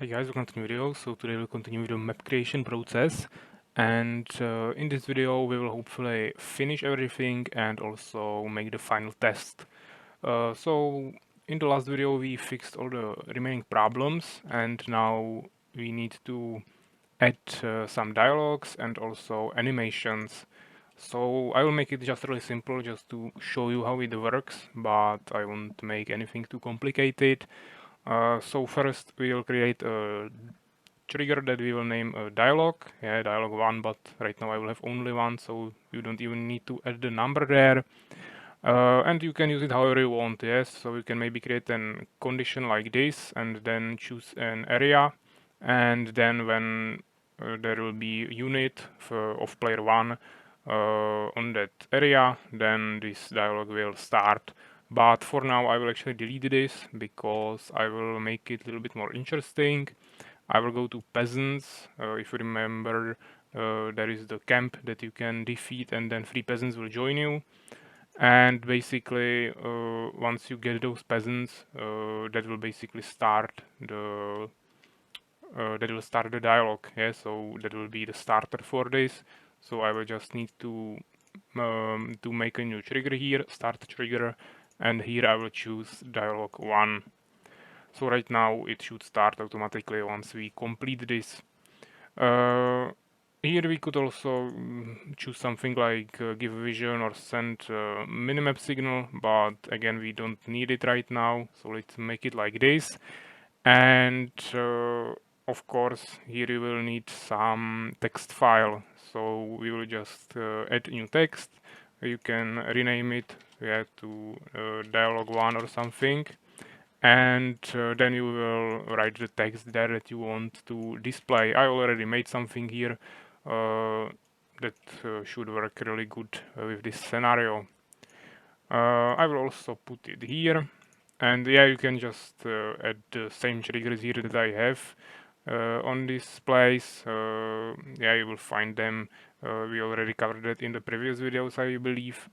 Hi guys, welcome to the video. So today we'll continue with the map creation process, and in this video we will hopefully finish everything and also make the final test. So in the last video we fixed all the remaining problems, and now we need to add some dialogues and also animations. So I will make it just really simple just to show you how it works, but I won't make anything too complicated. So first we will create a trigger that we will name a dialog. Yeah, dialog 1, but right now I will have only one, so you don't even need to add the number there. And you can use it however you want, yes. So you can maybe create a condition like this and then choose an area. And then when there will be a unit of player 1 on that area, then this dialog will start. But for now I will actually delete this because I will make it a little bit more interesting. I will go to peasants. If you remember, there is the camp that you can defeat and then 3 peasants will join you. And basically, once you get those peasants, that will basically start the dialogue. Yeah, so that will be the starter for this. So I will just need to make a new trigger here, start trigger, and here I will choose dialogue 1. So right now it should start automatically once we complete this. Here we could also choose something like give vision or send minimap signal, but again we don't need it right now, so let's make it like this. And of course here you will need some text file, so we will just add new text. You can rename it, yeah, to dialog 1 or something, and then you will write the text there that you want to display. I already made something here that should work really good with this scenario. I will also put it here, and yeah, you can just add the same triggers here that I have on this place. Yeah, you will find them. We already covered that in the previous videos, I believe.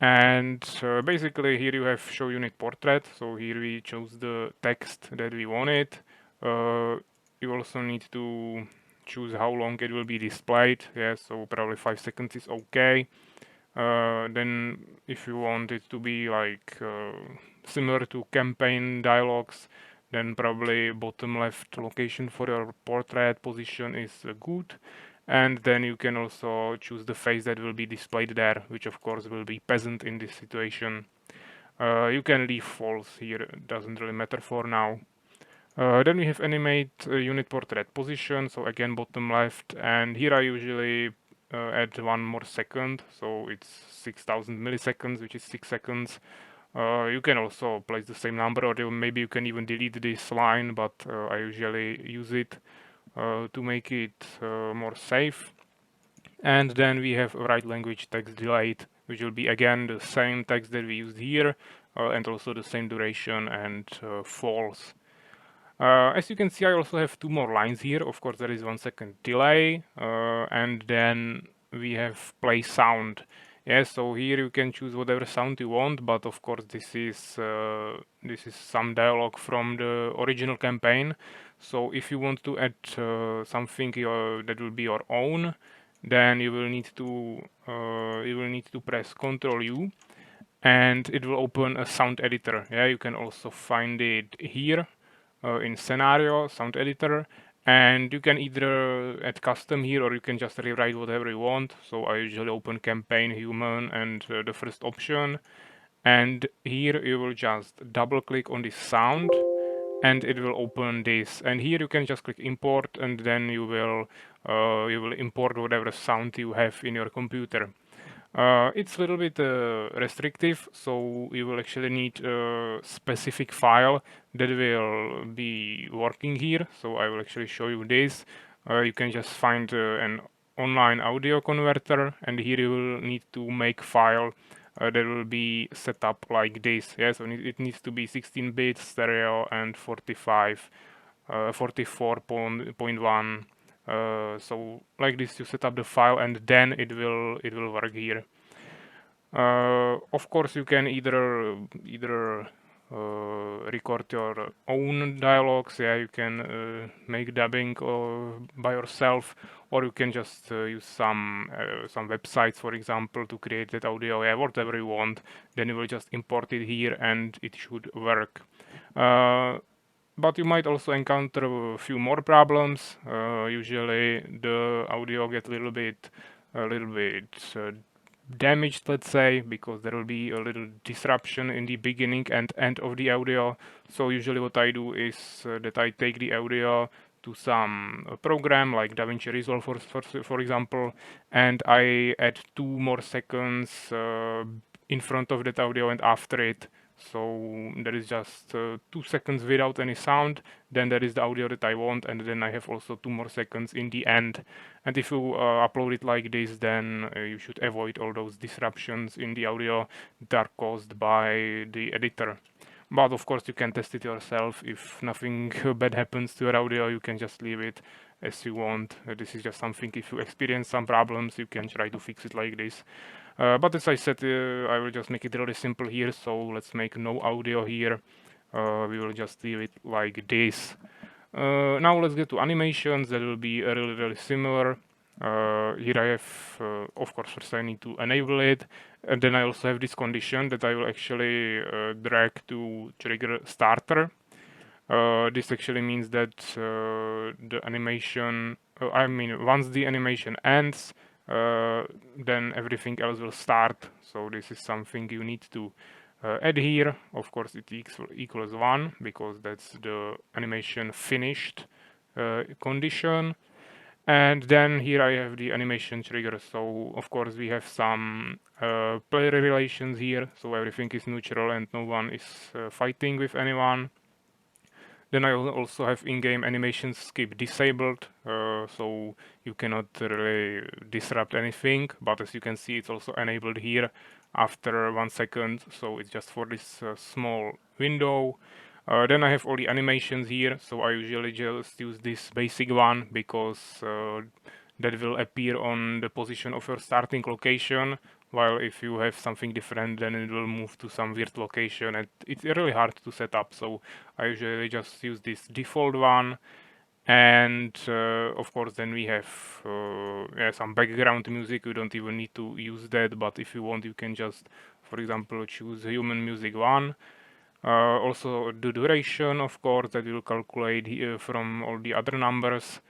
And basically here you have show unit portrait, so here we chose the text that we wanted. You also need to choose how long it will be displayed, yeah, so probably 5 seconds is okay. Then if you want it to be like similar to campaign dialogues, then probably bottom left location for your portrait position is good. And then you can also choose the face that will be displayed there, which of course will be peasant in this situation. You can leave false here, doesn't really matter for now. Then we have animate unit portrait position, so again bottom left, and here I usually add 1 more second, so it's 6000 milliseconds, which is 6 seconds. You can also place the same number, or maybe you can even delete this line, but I usually use it to make it more safe. And then we have write language text delayed, which will be again the same text that we used here, and also the same duration and false. As you can see, I also have 2 more lines here. Of course, there is 1 second delay, and then we have play sound. Yeah, so here you can choose whatever sound you want, but of course this is some dialogue from the original campaign. So if you want to add something that will be your own, then you will need to press Ctrl U, and it will open a sound editor. Yeah, you can also find it here in scenario sound editor, and you can either add custom here or you can just rewrite whatever you want. So I usually open campaign human and the first option, and here you will just double click on this sound and it will open this, and here you can just click import, and then you will import whatever sound you have in your computer. It's a little bit restrictive, so you will actually need a specific file that will be working here. So I will actually show you this. You can just find an online audio converter, and here you will need to make file that will be set up like this. Yeah, so it needs to be 16-bit stereo and 44.1. So like this you set up the file, and then it will work here. Of course you can either record your own dialogues. Yeah, you can make dubbing by yourself, or you can just use some websites, for example, to create that audio. Yeah, whatever you want. Then you will just import it here, and it should work. But you might also encounter a few more problems. Usually, the audio gets a little bit damaged, let's say, because there will be a little disruption in the beginning and end of the audio. So usually what I do is that I take the audio to some program like DaVinci Resolve, for example, and I add 2 more seconds in front of that audio and after it. So there is just 2 seconds without any sound, then there is the audio that I want, and then I have also 2 more seconds in the end. And if you upload it like this, then you should avoid all those disruptions in the audio that are caused by the editor. But of course, you can test it yourself. If nothing bad happens to your audio, you can just leave it as you want. This is just something, if you experience some problems, you can try to fix it like this. But as I said, I will just make it really simple here. So let's make no audio here. We will just leave it like this. Now let's get to animations. That will be really similar. Here I have, of course, first I need to enable it, and then I also have this condition that I will actually drag to trigger starter. This actually means that the animation, I mean, once the animation ends, then everything else will start. So this is something you need to add here. Of course, it equals 1 because that's the animation finished condition. And then here I have the animation trigger. So of course we have some player relations here. So everything is neutral and no one is fighting with anyone. Then I also have in-game animation skip disabled, so you cannot really disrupt anything. But as you can see, it's also enabled here after 1 second, so it's just for this small window. Then I have all the animations here, so I usually just use this basic one because that will appear on the position of your starting location, while if you have something different, then it will move to some weird location, and it's really hard to set up. So I usually just use this default one, and of course then we have yeah, some background music. You don't even need to use that, but if you want, you can just, for example, choose human music 1. Also the duration, of course, that will calculate from all the other numbers,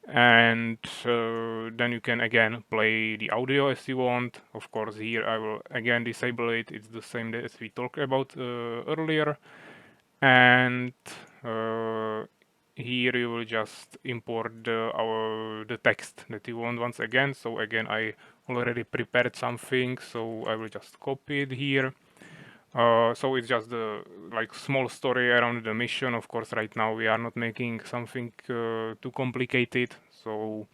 and then you can again play the audio as you want. Of course, here I will again disable it. It's the same as we talked about earlier, and here you will just import the text that you want once again. So again, I already prepared something, so I will just copy it here. So it's just the like small story around the mission. Of course, right now we are not making something too complicated. So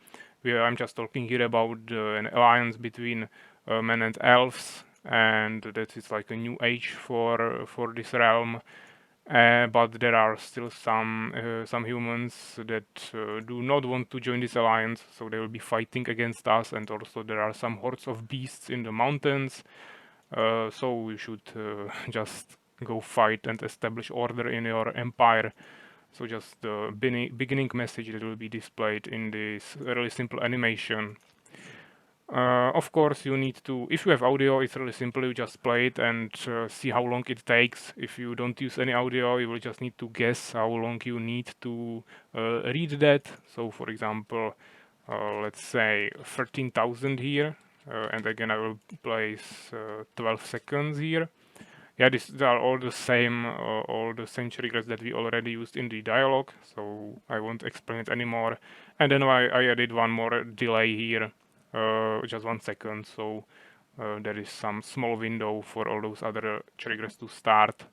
I'm just talking here about an alliance between men and elves, and that is like a new age for this realm. But there are still some humans that do not want to join this alliance, so they will be fighting against us. And also there are some hordes of beasts in the mountains. So you should just go fight and establish order in your empire. So just the beginning message that will be displayed in this really simple animation. Of course, you need to, if you have audio, it's really simple. You just play it and see how long it takes. If you don't use any audio, you will just need to guess how long you need to read that. So, for example, let's say 13,000 here. And again, I will place 12 seconds here. Yeah, these are all the same triggers that we already used in the dialogue, so I won't explain it anymore. And then I added one more delay here, just 1 second, so there is some small window for all those other triggers to start.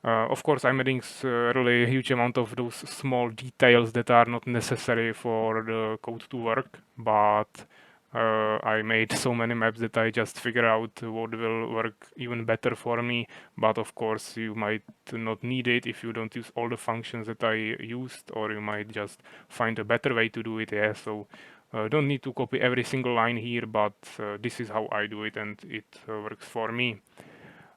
Of course, I'm adding really huge amount of those small details that are not necessary for the code to work, but I made so many maps that I just figure out what will work even better for me. But of course, you might not need it if you don't use all the functions that I used, or you might just find a better way to do it. Yeah, so don't need to copy every single line here, but this is how I do it, and it works for me.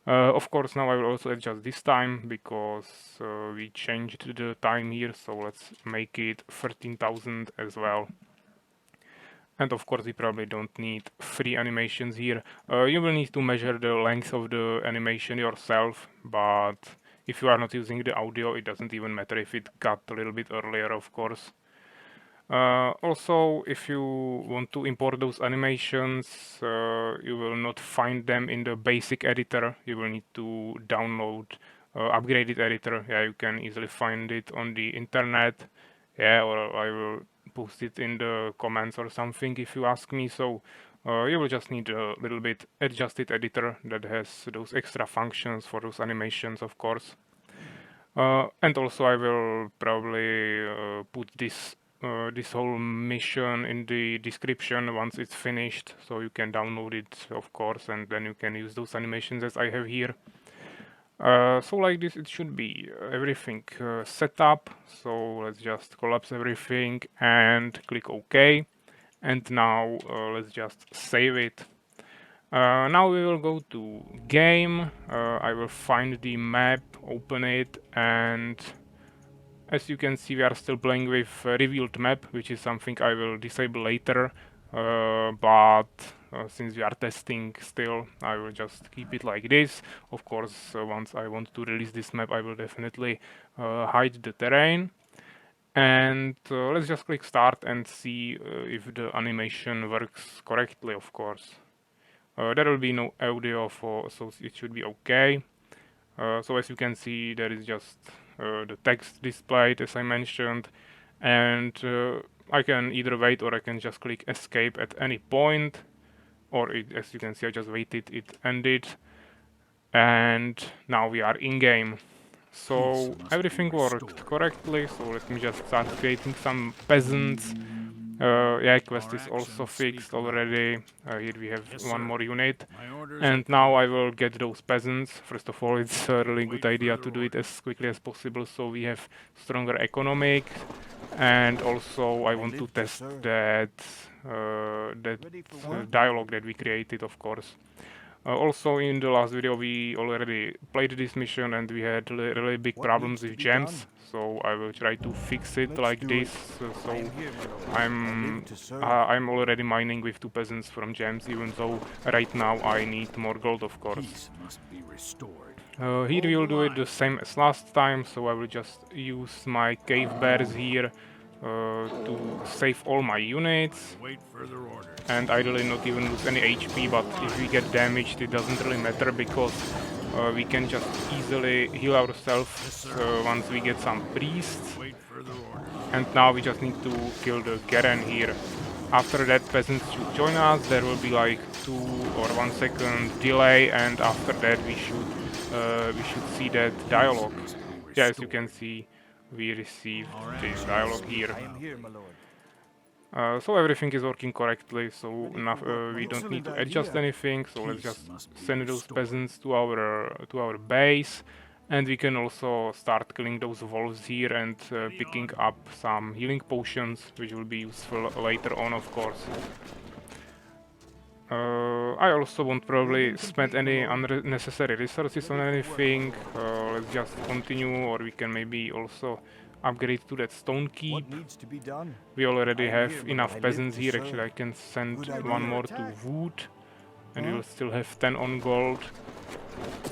Of course, now I will also adjust this time because we changed the time here, so let's make it 13,000 as well. And of course, we probably don't need 3 animations here. You will need to measure the length of the animation yourself, but if you are not using the audio, it doesn't even matter if it cut a little bit earlier, of course. Also, if you want to import those animations, you will not find them in the basic editor. You will need to download upgraded editor. Yeah, you can easily find it on the internet. Yeah, or I will post it in the comments or something if you ask me. So you will just need a little bit adjusted editor that has those extra functions for those animations, of course. And also I will probably put this whole mission in the description once it's finished, so you can download it, of course, and then you can use those animations as I have here. So like this, it should be everything set up. So let's just collapse everything and click OK. And now let's just save it. Now we will go to game. I will find the map, open it, and as you can see, we are still playing with revealed map, which is something I will disable later. But since we are testing still, I will just keep it like this. Of course, once I want to release this map, I will definitely hide the terrain. And let's just click start and see if the animation works correctly, of course. There will be no audio, so it should be okay. So as you can see, there is just the text displayed as I mentioned, and I can either wait or I can just click escape at any point, or as you can see, I just waited, it ended, and now we are in game. So everything worked correctly, so let me just start creating some peasants. Yeah, quest is also fixed already. Here we have one more unit. And now I will get those peasants. First of all, it's a really good idea to do it as quickly as possible so we have stronger economic. And also I want to test that dialogue that we created, of course. Also in the last video we already played this mission and we had really big problems with gems, so I will try to fix it like this. So I'm already mining with 2 peasants from gems, even though right now I need more gold, of course. Here we will do it the same as last time, so I will just use my cave bears here to save all my units, and ideally not even lose any HP, but if we get damaged it doesn't really matter because we can just easily heal ourselves once we get some priests. And now we just need to kill the Garen here. After that peasants should join us, there will be like 2 or 1 second delay, and after that we should see that dialogue. Yeah, as you can see, we received this dialogue here. So everything is working correctly, so we don't need to adjust anything, so let's just send those peasants to our base, and we can also start killing those wolves here and picking up some healing potions, which will be useful later on, of course. I also won't probably spend any unnecessary resources on anything. Let's just continue, or we can maybe also upgrade to that stone keep. We already have enough peasants here. Actually, I can send one more to wood, and we will still have 10 on gold.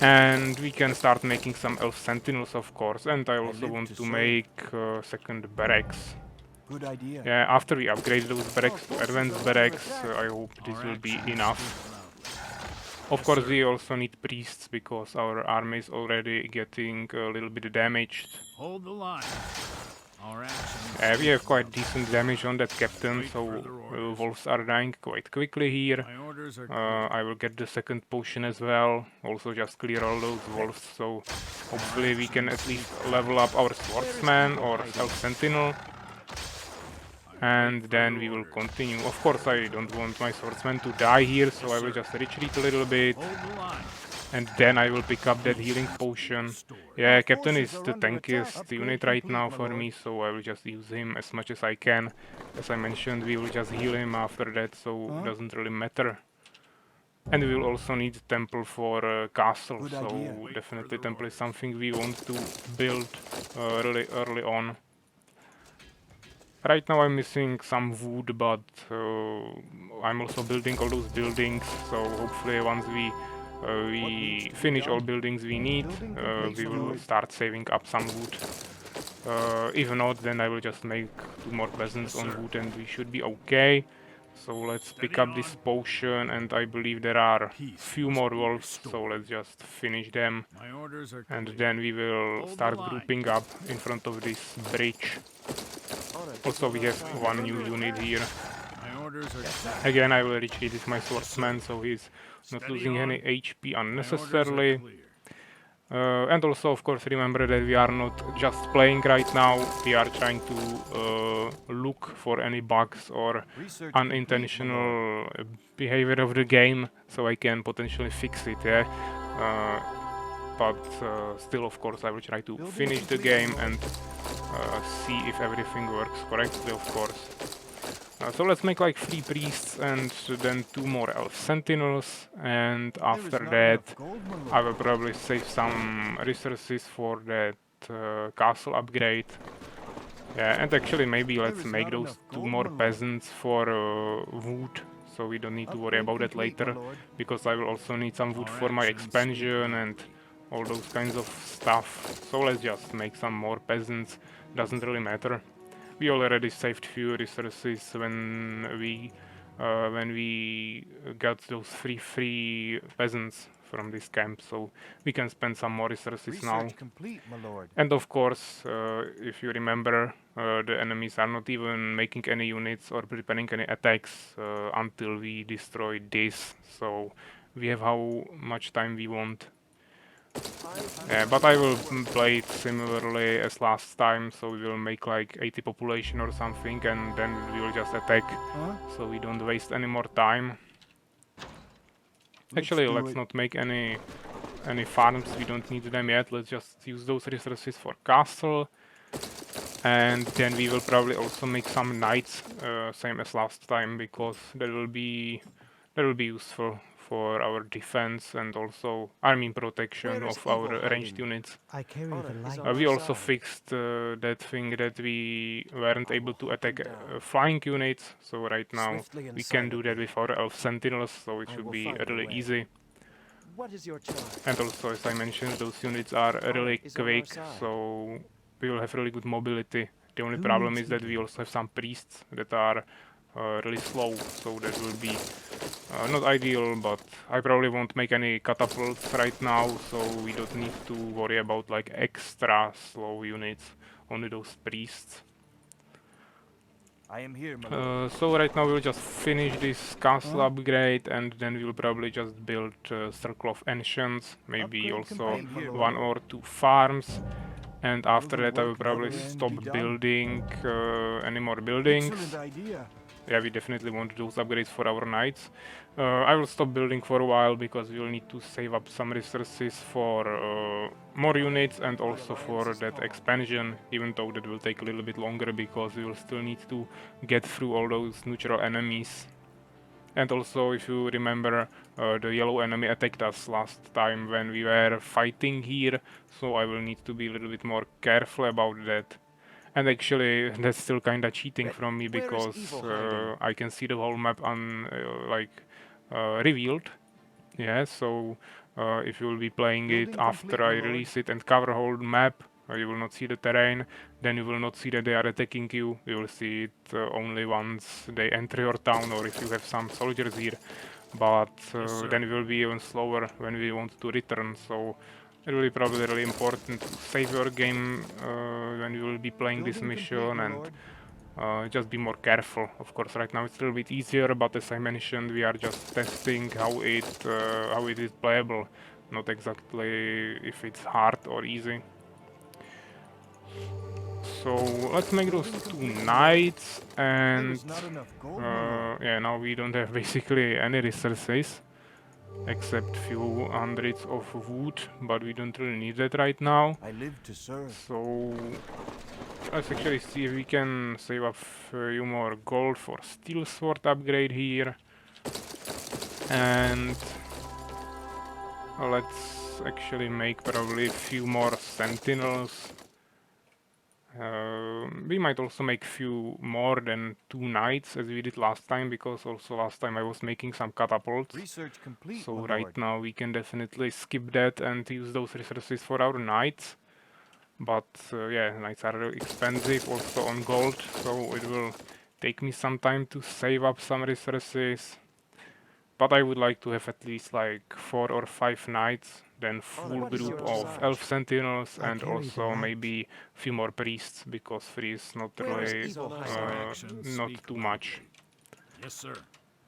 And we can start making some elf sentinels, of course. And I also want to make second barracks. Good idea. Yeah, after we upgrade those barracks to advanced barracks, I hope this will be enough. Of course, we also need priests because our army is already getting a little bit damaged. Hold the line. We have quite decent damage on that captain, so wolves are dying quite quickly here. I will get the second potion as well, also just clear all those wolves, so hopefully we can at least level up our swordsman or elf sentinel. And then we will continue. Of course, I don't want my swordsman to die here, so I will just retreat a little bit. And then I will pick up that healing potion. Yeah, Captain is the tankiest unit right now for me, so I will just use him as much as I can. As I mentioned, we will just heal him after that, so it doesn't really matter. And we will also need temple for castle, Good so idea. definitely temple is something we want to build really early on. Right now I'm missing some wood, but I'm also building all those buildings, so hopefully once we finish all buildings we need, Building complete, we my will lord. start saving up some wood. If not, then I will just make 2 more peasants on wood and we should be okay. So let's pick up this potion, and I believe there are few more wolves, so let's just finish them. And then we will start grouping up in front of this bridge. Also we have one new unit here. Again, I will retreat with my swordsman, so he's not losing any HP unnecessarily. And also, of course, remember that we are not just playing right now, we are trying to look for any bugs or unintentional behavior of the game, so I can potentially fix it, yeah? But still, of course, I will try to finish the game and see if everything works correctly, of course. So let's make like 3 priests and then 2 more elf sentinels, and after that I will probably save some resources for that castle upgrade. Yeah, and actually maybe let's make those 2 more peasants for wood, so we don't need to worry about that later, because I will also need some wood for my expansion and all those kinds of stuff. So let's just make some more peasants, doesn't really matter. We already saved few resources when we got those free peasants from this camp, so we can spend some more resources now. Complete, my lord. And of course, if you remember, the enemies are not even making any units or preparing any attacks until we destroy this, so we have how much time we want. But I will play it similarly as last time, so we will make like 80 population or something, and then we will just attack, so we don't waste any more time. Actually, let's not make any farms, we don't need them yet, let's just use those resources for castle. And then we will probably also make some knights, same as last time, because that will be useful for our defense and also army protection of our ranged units. We also fixed that thing that we weren't able to attack flying units, so right now we can do that with our elf sentinels, so it should be really easy. And also, as I mentioned, those units are really quick, so we will have really good mobility. The only problem is that we also have some priests that are really slow, so that will be not ideal, but I probably won't make any catapults right now, so we don't need to worry about like extra slow units, only those priests. I am here, my lord. So right now we'll just finish this castle upgrade, and then we'll probably just build Circle of Ancients, maybe also 1 or 2 farms. And after that I will probably stop building any more buildings. Yeah, we definitely want those upgrades for our knights. I will stop building for a while because we will need to save up some resources for more units and also for that expansion, even though that will take a little bit longer because we will still need to get through all those neutral enemies. And also, if you remember, the yellow enemy attacked us last time when we were fighting here, so I will need to be a little bit more careful about that. And actually, that's still kinda cheating from me because I can see the whole map revealed. Yeah, so if you will be playing it after I release it and cover whole map, you will not see the terrain, then you will not see that they are attacking you, you will see it only once they enter your town or if you have some soldiers here, but then it will be even slower when we want to return, so it will be probably really important to save your game when you will be playing this mission and just be more careful. Of course, right now it's a little bit easier, but as I mentioned, we are just testing how it is playable, not exactly if it's hard or easy. So let's make those 2 knights, and yeah, now we don't have basically any resources except few hundreds of wood, but we don't really need that right now. So let's actually see if we can save up a few more gold for steel sword upgrade here. And let's actually make probably a few more sentinels. We might also make few more than 2 knights as we did last time, because also last time I was making some catapults. Research complete, So my right lord. now we can definitely skip that and use those resources for our knights. But yeah, knights are really expensive also on gold, so it will take me some time to save up some resources. But I would like to have at least like 4 or 5 knights, then full What is group your of charge? elf sentinels, I and carry the also light. maybe a few more priests, because 3 is not Where is really evil Our hiding? actions not speak too much. loudly. Yes, sir.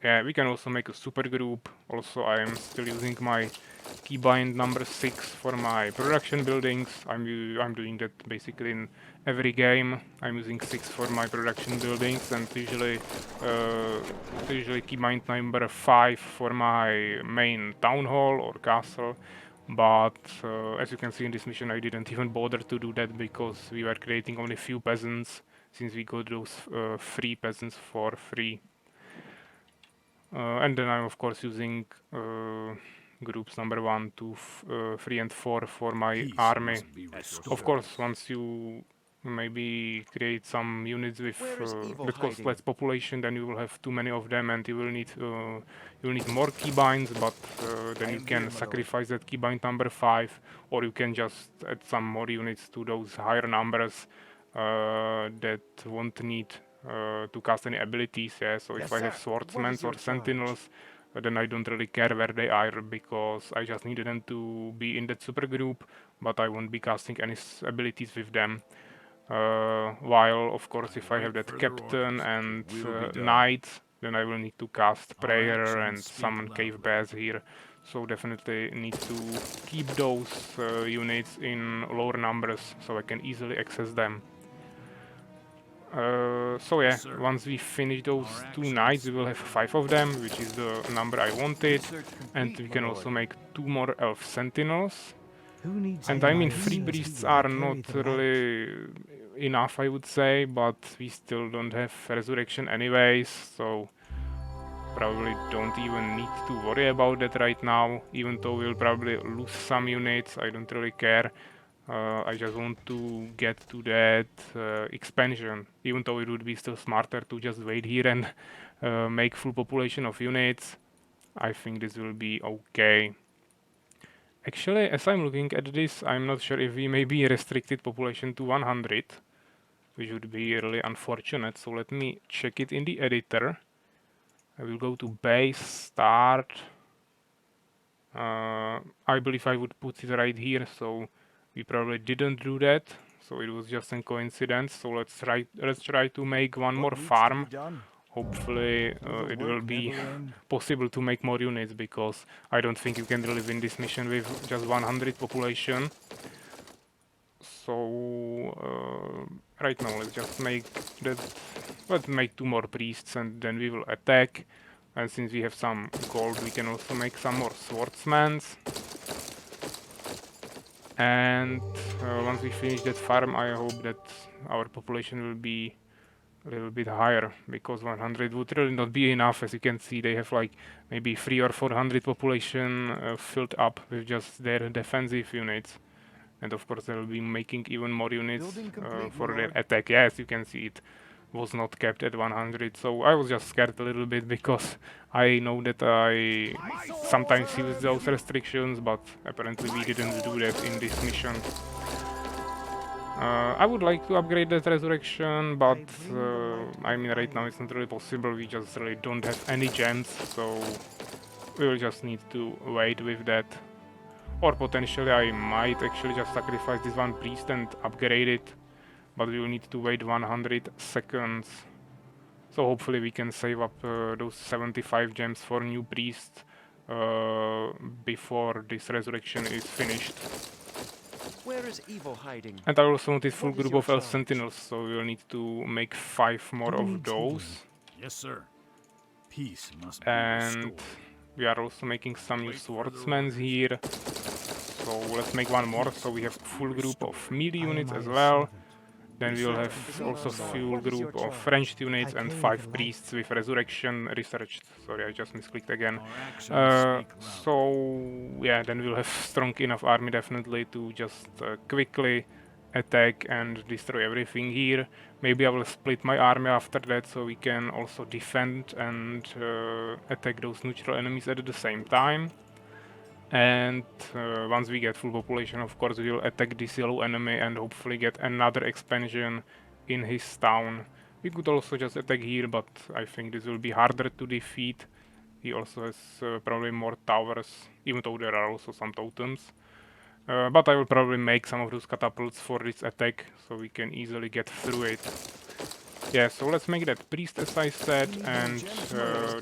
Yeah, we can also make a super group. Also, I am still using my keybind number 6 for my production buildings. I'm doing that basically in every game. I'm using 6 for my production buildings, and usually keybind number 5 for my main town hall or castle. But as you can see in this mission, I didn't even bother to do that because we were creating only few peasants, since we got those free peasants for free. And then I'm of course using groups number 1, 2, 3, and 4 for my Peace army. must be Of restored. course, once you maybe create some units with Where is evil that cost hiding? less population, then you will have too many of them, and you will need more keybinds. But then I you am here, can my lord. sacrifice that keybind number 5, or you can just add some more units to those higher numbers that won't need to cast any abilities. Yeah, so Yes, if I have sir. What swordsmen is or your charge? sentinels, then I don't really care where they are, because I just need them to be in that super group, but I won't be casting any abilities with them. While of course, I if I have await that further captain orders. and Your will be done. knight, then I will need to cast Our prayer actions and speak summon cave loudly. bears here. So definitely need to keep those units in lower numbers so I can easily access them. So yeah, Yes, sir. once we finish those Our 2 knights, actions we will have speak 5 of them, which is the number I wanted. Research And complete, we my can lord. also make 2 more elf sentinels. Who needs And the I mean, light? free Who needs priests tea? I are carry not the light. really enough, I would say, but we still don't have resurrection anyways, so probably don't even need to worry about that right now. Even though we'll probably lose some units, I don't really care. I just want to get to that expansion, even though it would be still smarter to just wait here and make full population of units. I think this will be okay. Actually, as I'm looking at this, I'm not sure if we maybe restricted population to 100, which would be really unfortunate. So let me check it in the editor. I will go to base, start. I believe I would put it right here, so we probably didn't do that. So it was just a coincidence. So let's try to make one What more needs to be farm. done? Hopefully Will the it will work be never end? possible to make more units, because I don't think you can really win this mission with just 100 population. So right now let's just make that. Let's make 2 more priests, and then we will attack. And since we have some gold, we can also make some more swordsmen. And once we finish that farm, I hope that our population will be a little bit higher, because 100 would really not be enough. As you can see, they have like maybe 3 or 400 population filled up with just their defensive units. And of course, they will be making even more units Building complete, my for their lord. attack. Yes, you can see it was not kept at 100, so I was just scared a little bit, because I know that I sometimes use those restrictions, but apparently we didn't do that in this mission. I would like to upgrade that resurrection, but I mean right now it's not really possible. We just really don't have any gems, so we will just need to wait with that. Or potentially I might actually just sacrifice this one priest and upgrade it, but we will need to wait 100 seconds. So hopefully we can save up those 75 gems for new priest before this resurrection is finished. Where is evil hiding? And I also wanted full What is group your of elf charge? sentinels, so we will need to make 5 more Who of needs those. healing? Yes, sir. Peace must be And restored. we are also making some new Wait further swordsmen orders. here. So let's make one more, Peace so we have must be full group of restored. melee I am units as Aya's well. servant. Then we'll have also fuel group of French units and 5 priests with resurrection researched. Sorry, I just misclicked again. Our actions speak loud. So yeah, then we'll have strong enough army definitely to just quickly attack and destroy everything here. Maybe I will split my army after that so we can also defend and attack those neutral enemies at the same time. And once we get full population, of course, we will attack this yellow enemy and hopefully get another expansion in his town. We could also just attack here, but I think this will be harder to defeat. He also has probably more towers, even though there are also some totems. But I will probably make some of those catapults for this attack, so we can easily get through it. Yeah, so let's make that priest as I said, and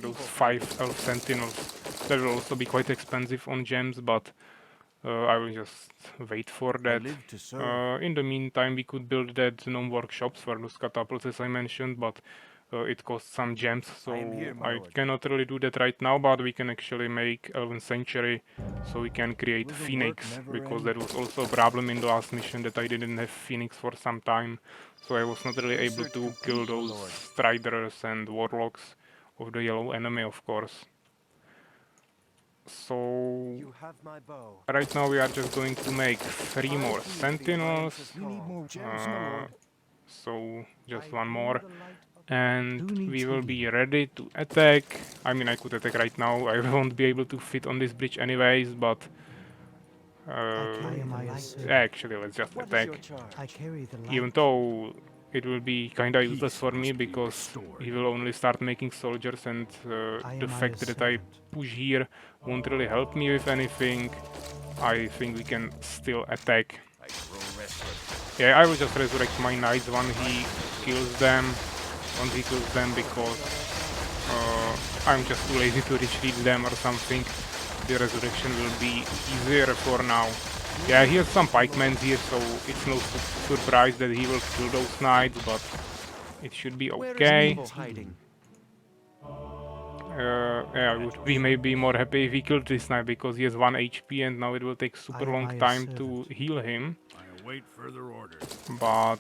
those 5 elf sentinels. That will also be quite expensive on gems, but I will just wait for that. In the meantime, we could build that gnome workshops for those catapults as I mentioned, but it costs some gems, so I cannot really do that right now, but we can actually make Elven Sanctuary, so we can create Phoenix, because that was also a problem in the last mission that I didn't have Phoenix for some time, so I was not really able to kill those Striders and Warlocks of the yellow enemy, of course. So right now we are just going to make 3 more sentinels, so just 1 more, and we will be ready to attack. I mean, I could attack right now, I won't be able to fit on this bridge anyways, but actually let's just attack, even though it will be kinda useless for me because he will only start making soldiers, and the fact that I push here won't really help me with anything. I think we can still attack. Yeah, I will just resurrect my knights once he kills them, because I'm just too lazy to retreat them or something. The resurrection will be easier for now. Yeah, he has some pikemen here, so it's no surprise that he will kill those knights, but it should be okay. Yeah, I would be maybe more happy if he killed this knight, because he has 1 HP and now it will take super long time to heal him. I await further orders. But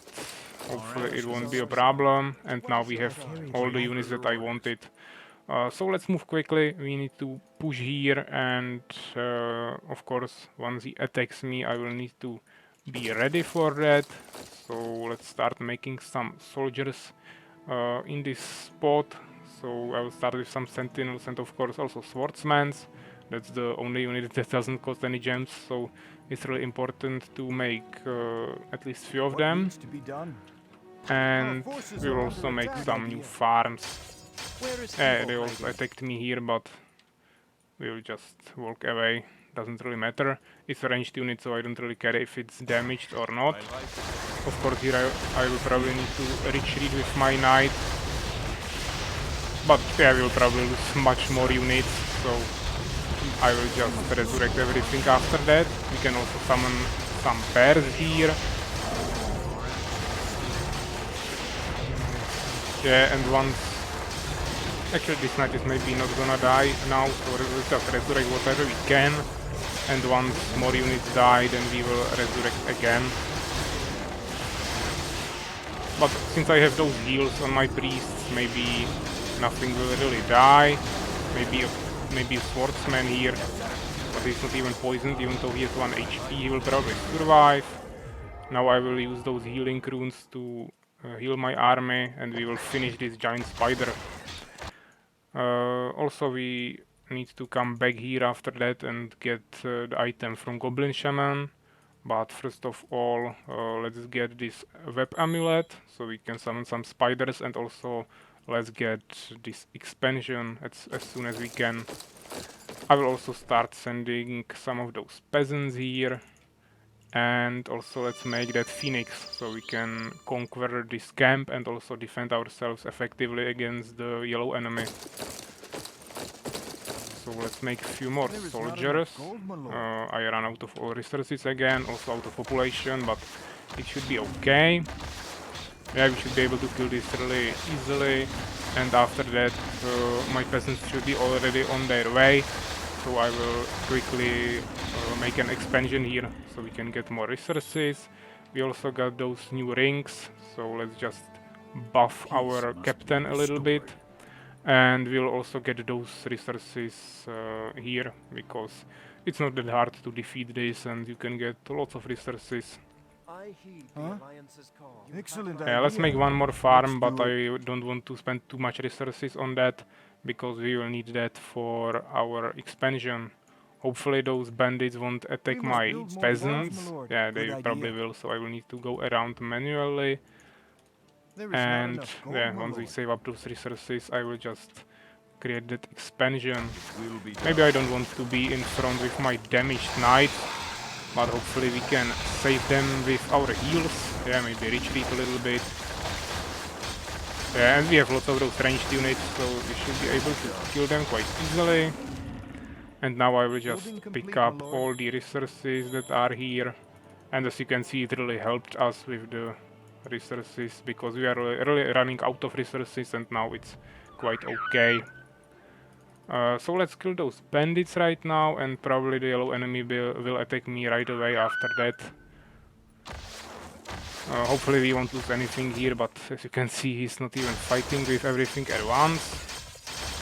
hopefully it won't be a problem, and now we have all the units that I wanted. So let's move quickly, we need to push here, and of course once he attacks me I will need to be ready for that. So let's start making some soldiers in this spot. So I will start with some sentinels and of course also swordsmen. That's the only unit that doesn't cost any gems, so it's really important to make at least few of them. And we will also make some new farms. They also attacked me here, but we will just walk away, doesn't really matter. It's a ranged unit, so I don't really care if it's damaged or not. Of course here I will probably need to retreat with my knight, but yeah, I will probably lose much more units, so I will just resurrect everything after that. We can also summon some bears here. Yeah, and once... Actually this knight is maybe not gonna die now, so let's just resurrect whatever we can. And once more units die, then we will resurrect again. But since I have those heals on my priests, maybe nothing will really die. Maybe a swordsman here, but he's not even poisoned, even though he has 1 HP, he will probably survive. Now I will use those healing runes to heal my army, and we will finish this giant spider. Also we need to come back here after that and get the item from Goblin Shaman. But first of all, let's get this web amulet, so we can summon some spiders, and also let's get this expansion as soon as we can. I will also start sending some of those peasants here. And also let's make that Phoenix, so we can conquer this camp and also defend ourselves effectively against the yellow enemy. So let's make a few more soldiers. I ran out of all resources again, also out of population, but it should be okay. Yeah, we should be able to kill this really easily, and after that my peasants should be already on their way. So I will quickly make an expansion here, so we can get more resources. We also got those new rings, so let's just buff our captain a little bit. And we'll also get those resources here, because it's not that hard to defeat this and you can get lots of resources. I heed the Alliance's call. Excellent Yeah, let's make idea. one more farm, but do I don't want to spend too much resources on that, because we will need that for our expansion. Hopefully those bandits won't attack must my build more peasants. farms, my lord. Yeah, Good they probably idea. will, so I will need to go around manually. There is not And enough gold, yeah, my once we lord. save up those resources, I will just create that expansion. Will be Maybe I don't want to be in front with my damaged knights, but hopefully we can save them with our heals. Yeah, maybe retreat a little bit. Yeah, and we have lots of those ranged units, so we should be able to kill them quite easily. And now I will just Building pick complete, my up lord. all the resources that are here. And as you can see, it really helped us with the resources, because we are really running out of resources and now it's quite okay. So let's kill those bandits right now, and probably the yellow enemy will attack me right away after that. Hopefully we won't lose anything here, but as you can see, he's not even fighting with everything at once.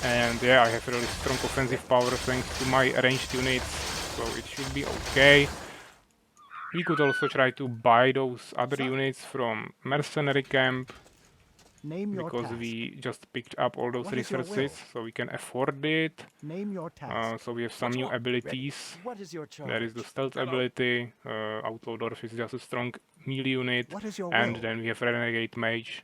And yeah, I have really strong offensive power thanks to my ranged units, so it should be okay. We could also try to buy those other units from mercenary camp, Name your because task. we just picked up all those What is your resources, will? so we can afford it. Name your task. So we have some new abilities. What is your charge? There is the stealth ability, Outlaw Dwarf is just a strong melee unit, What is your and will? then we have Renegade Mage,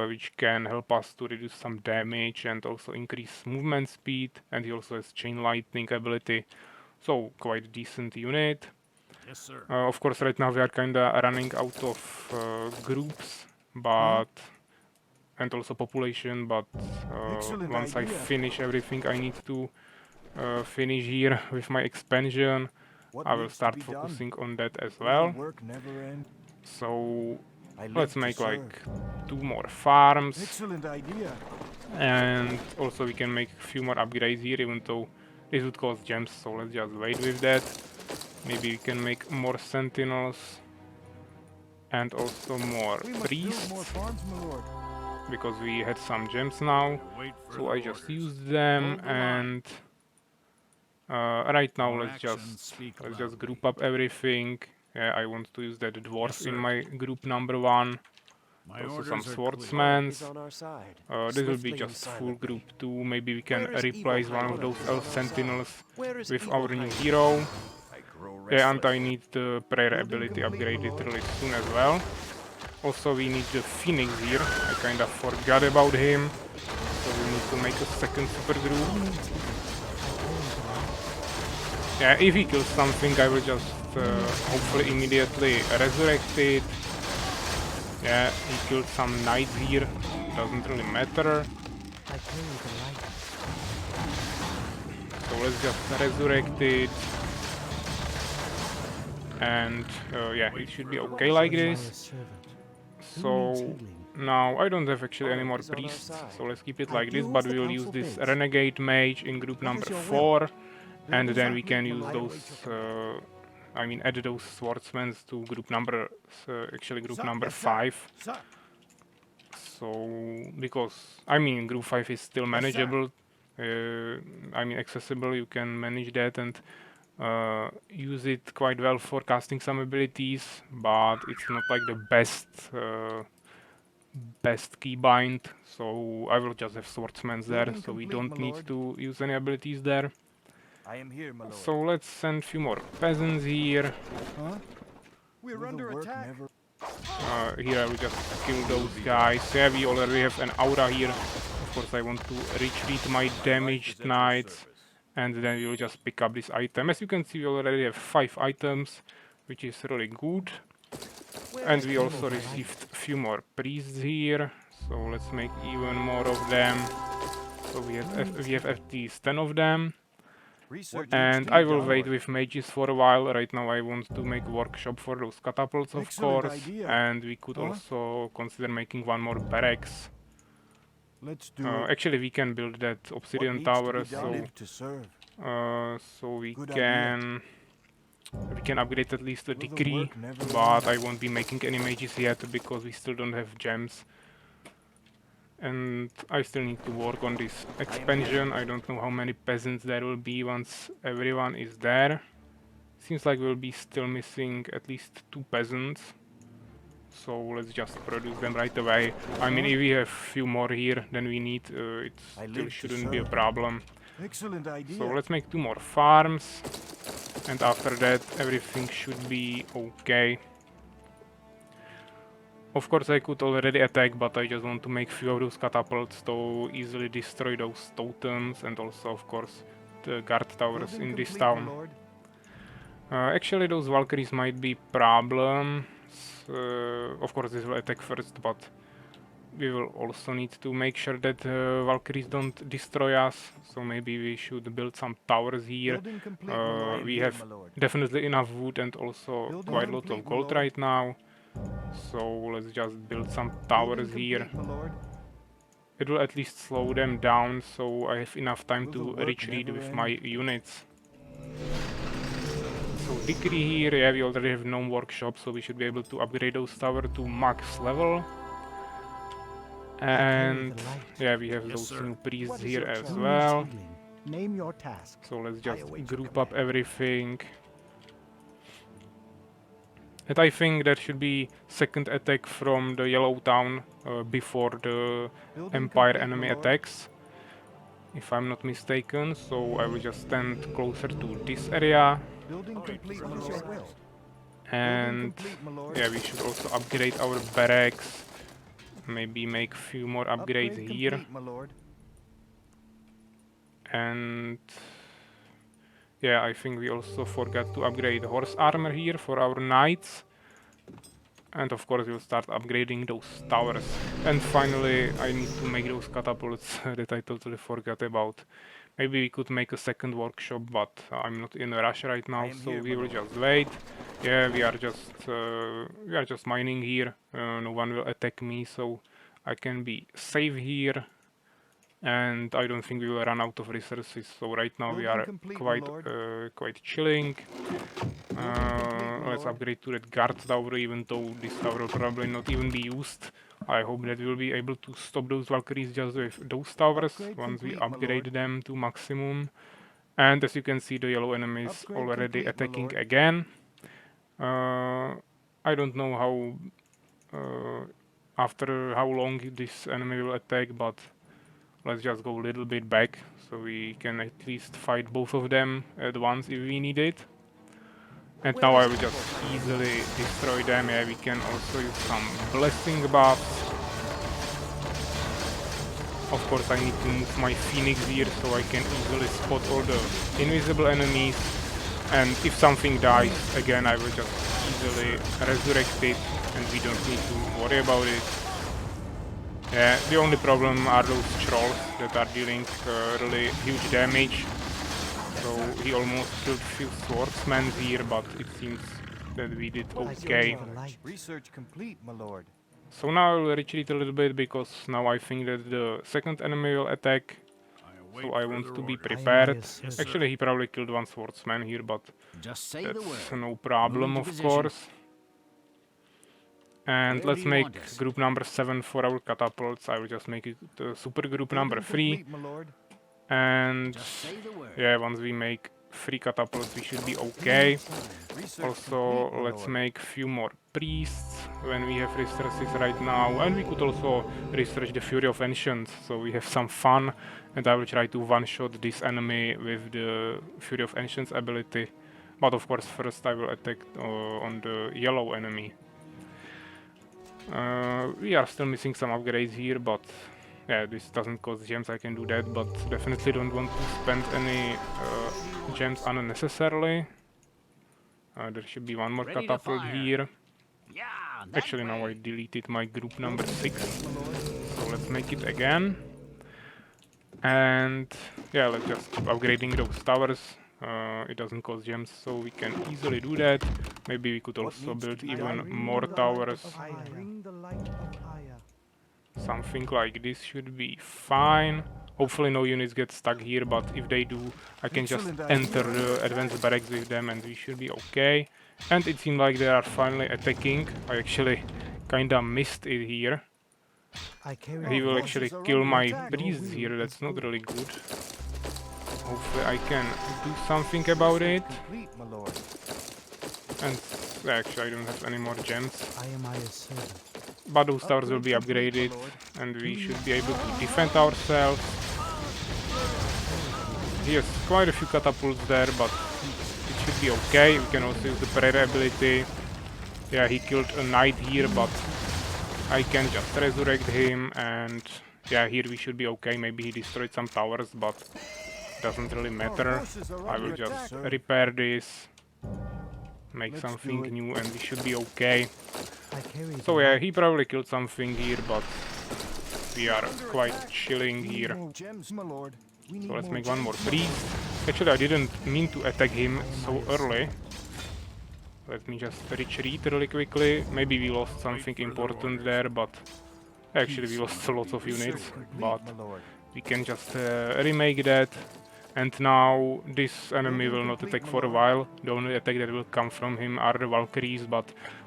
which can help us to reduce some damage and also increase movement speed, and he also has Chain Lightning ability, so quite decent unit. Yes, sir. Of course, right now we are kinda running out of groups, but and also population, but Excellent once I idea. finish everything I need to finish here with my expansion, What I will needs to start be done? focusing on that as Will the well. work never end? So I live let's to make serve. like 2 more farms, Excellent idea. and also we can make a few more upgrades here, even though this would cost gems, so let's just wait with that. Maybe we can make more sentinels and also more We must build priests, more farms, my lord. because we had some gems now. Wait So further I just orders. used them, Hold the line. and right now Our let's actions just speak loudly. group up everything. Yeah, I want to use that dwarf Yes, in sir. my group number 1. My Also orders some are clear. swordsmen. Is on our side. This will be Swiftly and just full silently. group 2. Maybe we can Where is evil replace one of hiding? those Is on elf our sentinels side. Where is with evil our new hiding? hero. I grow Yeah, and restless. I need the prayer Building ability complete, my upgraded lord. really soon as well. Also we need the phoenix here. I kinda forgot about him. So we need to make a second super group. Yeah, if he kills something, I will just hopefully immediately resurrect it. Yeah, he killed some knights here. Doesn't really matter. So let's just resurrect it. And yeah, it should be okay like this. So now I don't have actually any more Is on our priests, side. so let's keep it I like do this, as but the we will use council this bids. renegade mage in group What number is your will? 4, and Buildings then are we can complete, use my those lord. I mean add those swordsmen to group number actually group Sir, number yes, sir. 5. Sir. So because I mean group 5 is still Yes, sir. manageable, I mean accessible, you can manage that and use it quite well for casting some abilities, but it's not like the best keybind, so I will just have swordsmen there, Building so we complete, don't my need lord. to use any abilities there. I am here, my lord. So let's send a few more peasants here. Huh? We're under attack. Never... Here I will just kill those guys. Yeah, we already have an aura here. Of course I want to retreat my damaged knights, and then we will just pick up this item. As you can see, we already have 5 items, which is really good. And we also received a few more priests here, so let's make even more of them. So we have at least 10 of them. Research And needs to I be will done. wait with mages for a while. Right now I want to make workshop for those catapults, of Excellent course. idea. And we could Huh? also consider making one more barracks. Let's do it. Actually we can build that What obsidian needs to tower, be done? I live to serve. so we Good can We can upgrade at least a Will the decree, work never but end? I won't be making any mages yet because we still don't have gems. And I still need to work on this expansion. I don't know how many peasants there will be once everyone is there. Seems like we'll be still missing at least 2 peasants. So let's just produce them right away. I mean, if we have few more here than we need, it still shouldn't be a problem. Excellent idea. So let's make 2 more farms. And after that, everything should be okay. Of course, I could already attack, but I just want to make few of those catapults to easily destroy those totems and also, of course, the guard towers Building in this complete, my town. lord. Actually, those Valkyries might be problems. Of course, this will attack first, but we will also need to make sure that Valkyries don't destroy us. So maybe we should build some towers here. Building complete, my lord. We Here, have my lord. definitely enough wood and also Building quite a lot of complete, my gold lord. right now. So let's just build some Building towers here. complete, my lord. It will at least slow them down, so I have enough time Will to the work retreat never with end? my units. So decree here, yeah, we already have gnome workshop, so we should be able to upgrade those towers to max level. And yeah, we have Yes, those sir. new priests What is here your as challenge? well. Healing. Name your task. So let's just await your group up command. everything. And I think there should be second attack from the yellow town before the Building Empire complete, my enemy lord. attacks, if I'm not mistaken. So I will just stand closer to this area. Building complete, my What is your lord. will? And complete, my lord. yeah, we should also upgrade our barracks. Maybe make few more upgrades Upgrade here. complete, my lord. And yeah, I think we also forgot to upgrade horse armor here for our knights. And of course we'll start upgrading those towers. And finally I need to make those catapults that I totally forgot about. Maybe we could make a second workshop, but I'm not in a rush right now, so here, we my will lord. just wait. Yeah, we are just mining here. No one will attack me, so I can be safe here. And I don't think we will run out of resources. So right now we Building are complete, my quite lord. quite chilling. complete, my Let's lord. upgrade to that guard tower, even though this tower will probably not even be used. I hope that we'll be able to stop those Valkyries just with those towers Upgrade once we complete, my upgrade lord. them to maximum. And as you can see, the yellow enemy is Upgrade already complete, my attacking lord. again. I don't know after how long this enemy will attack, but let's just go a little bit back so we can at least fight both of them at once if we need it. And now I will just easily destroy them. Yeah, we can also use some blessing buffs. Of course I need to move my phoenix here so I can easily spot all the invisible enemies. And if something dies, again I will just easily resurrect it and we don't need to worry about it. Yeah, the only problem are those trolls that are dealing really huge damage. So he almost killed few swordsmen here, but it seems that we did okay. Research complete, my lord. So now I will retreat a little bit because now I think that the second enemy will attack. So I want to be prepared. Yes, Actually, he probably killed one swordsman here, but Just say the that's word. no problem, Move of to position. course. And Where let's do you want make us? group number 7 for our catapults. I will just make it super group number 3. Complete, my lord. And Just say the word. yeah, once we make 3 catapults, we should be okay. Research Also, complete, my let's lord. make few more priests when we have resources right now. And we could also research the Fury of Ancients, so we have some fun. And I will try to one-shot this enemy with the Fury of Ancients ability. But of course, first I will attack on the yellow enemy. We are still missing some upgrades here, but yeah, this doesn't cost gems, I can do that, but definitely don't want to spend any gems unnecessarily. There should be one more Ready to catapult fire. here. Yeah, that Actually, now I way. deleted my group number 6, so let's make it again. And yeah, let's just keep upgrading those towers. It doesn't cost gems, so we can easily do that. Maybe we could also build even more towers. I bring the light of Aya. Something like this should be fine. Hopefully no units get stuck here, but if they do, I can just Excellent enter idea. the advanced barracks with them and we should be okay. And it seems like they are finally attacking. I actually kinda missed it here. I carry He the will light. actually Forces are kill under my attack. priests Your here, will that's is not good. really good. Hopefully I can do something about it. Complete, my lord. And actually I don't have any more gems. I am Aya's servant. But those towers will be Upgrade complete, upgraded my lord. and we should be able to defend ourselves. He has quite a few catapults there, but it should be okay. We can also use the prayer ability. Yeah, he killed a knight here, but I can just resurrect him and yeah, here we should be okay. Maybe he destroyed some towers, but doesn't really matter. forces are I under will just attack. repair this, make Let's something do it. new and we should be okay. I carry the So yeah, light. he probably killed something here, but we are quite chilling We need here. more gems, my lord. We need So let's more make one more gems, my priest. Actually, I didn't mean to attack him so early. Let me just retreat really quickly. Maybe we lost something important there, but actually we lost a lot of units. Complete, But my lord. we can just remake that. And now this enemy will not attack for a while. The only attack that will come from him are the Valkyries, but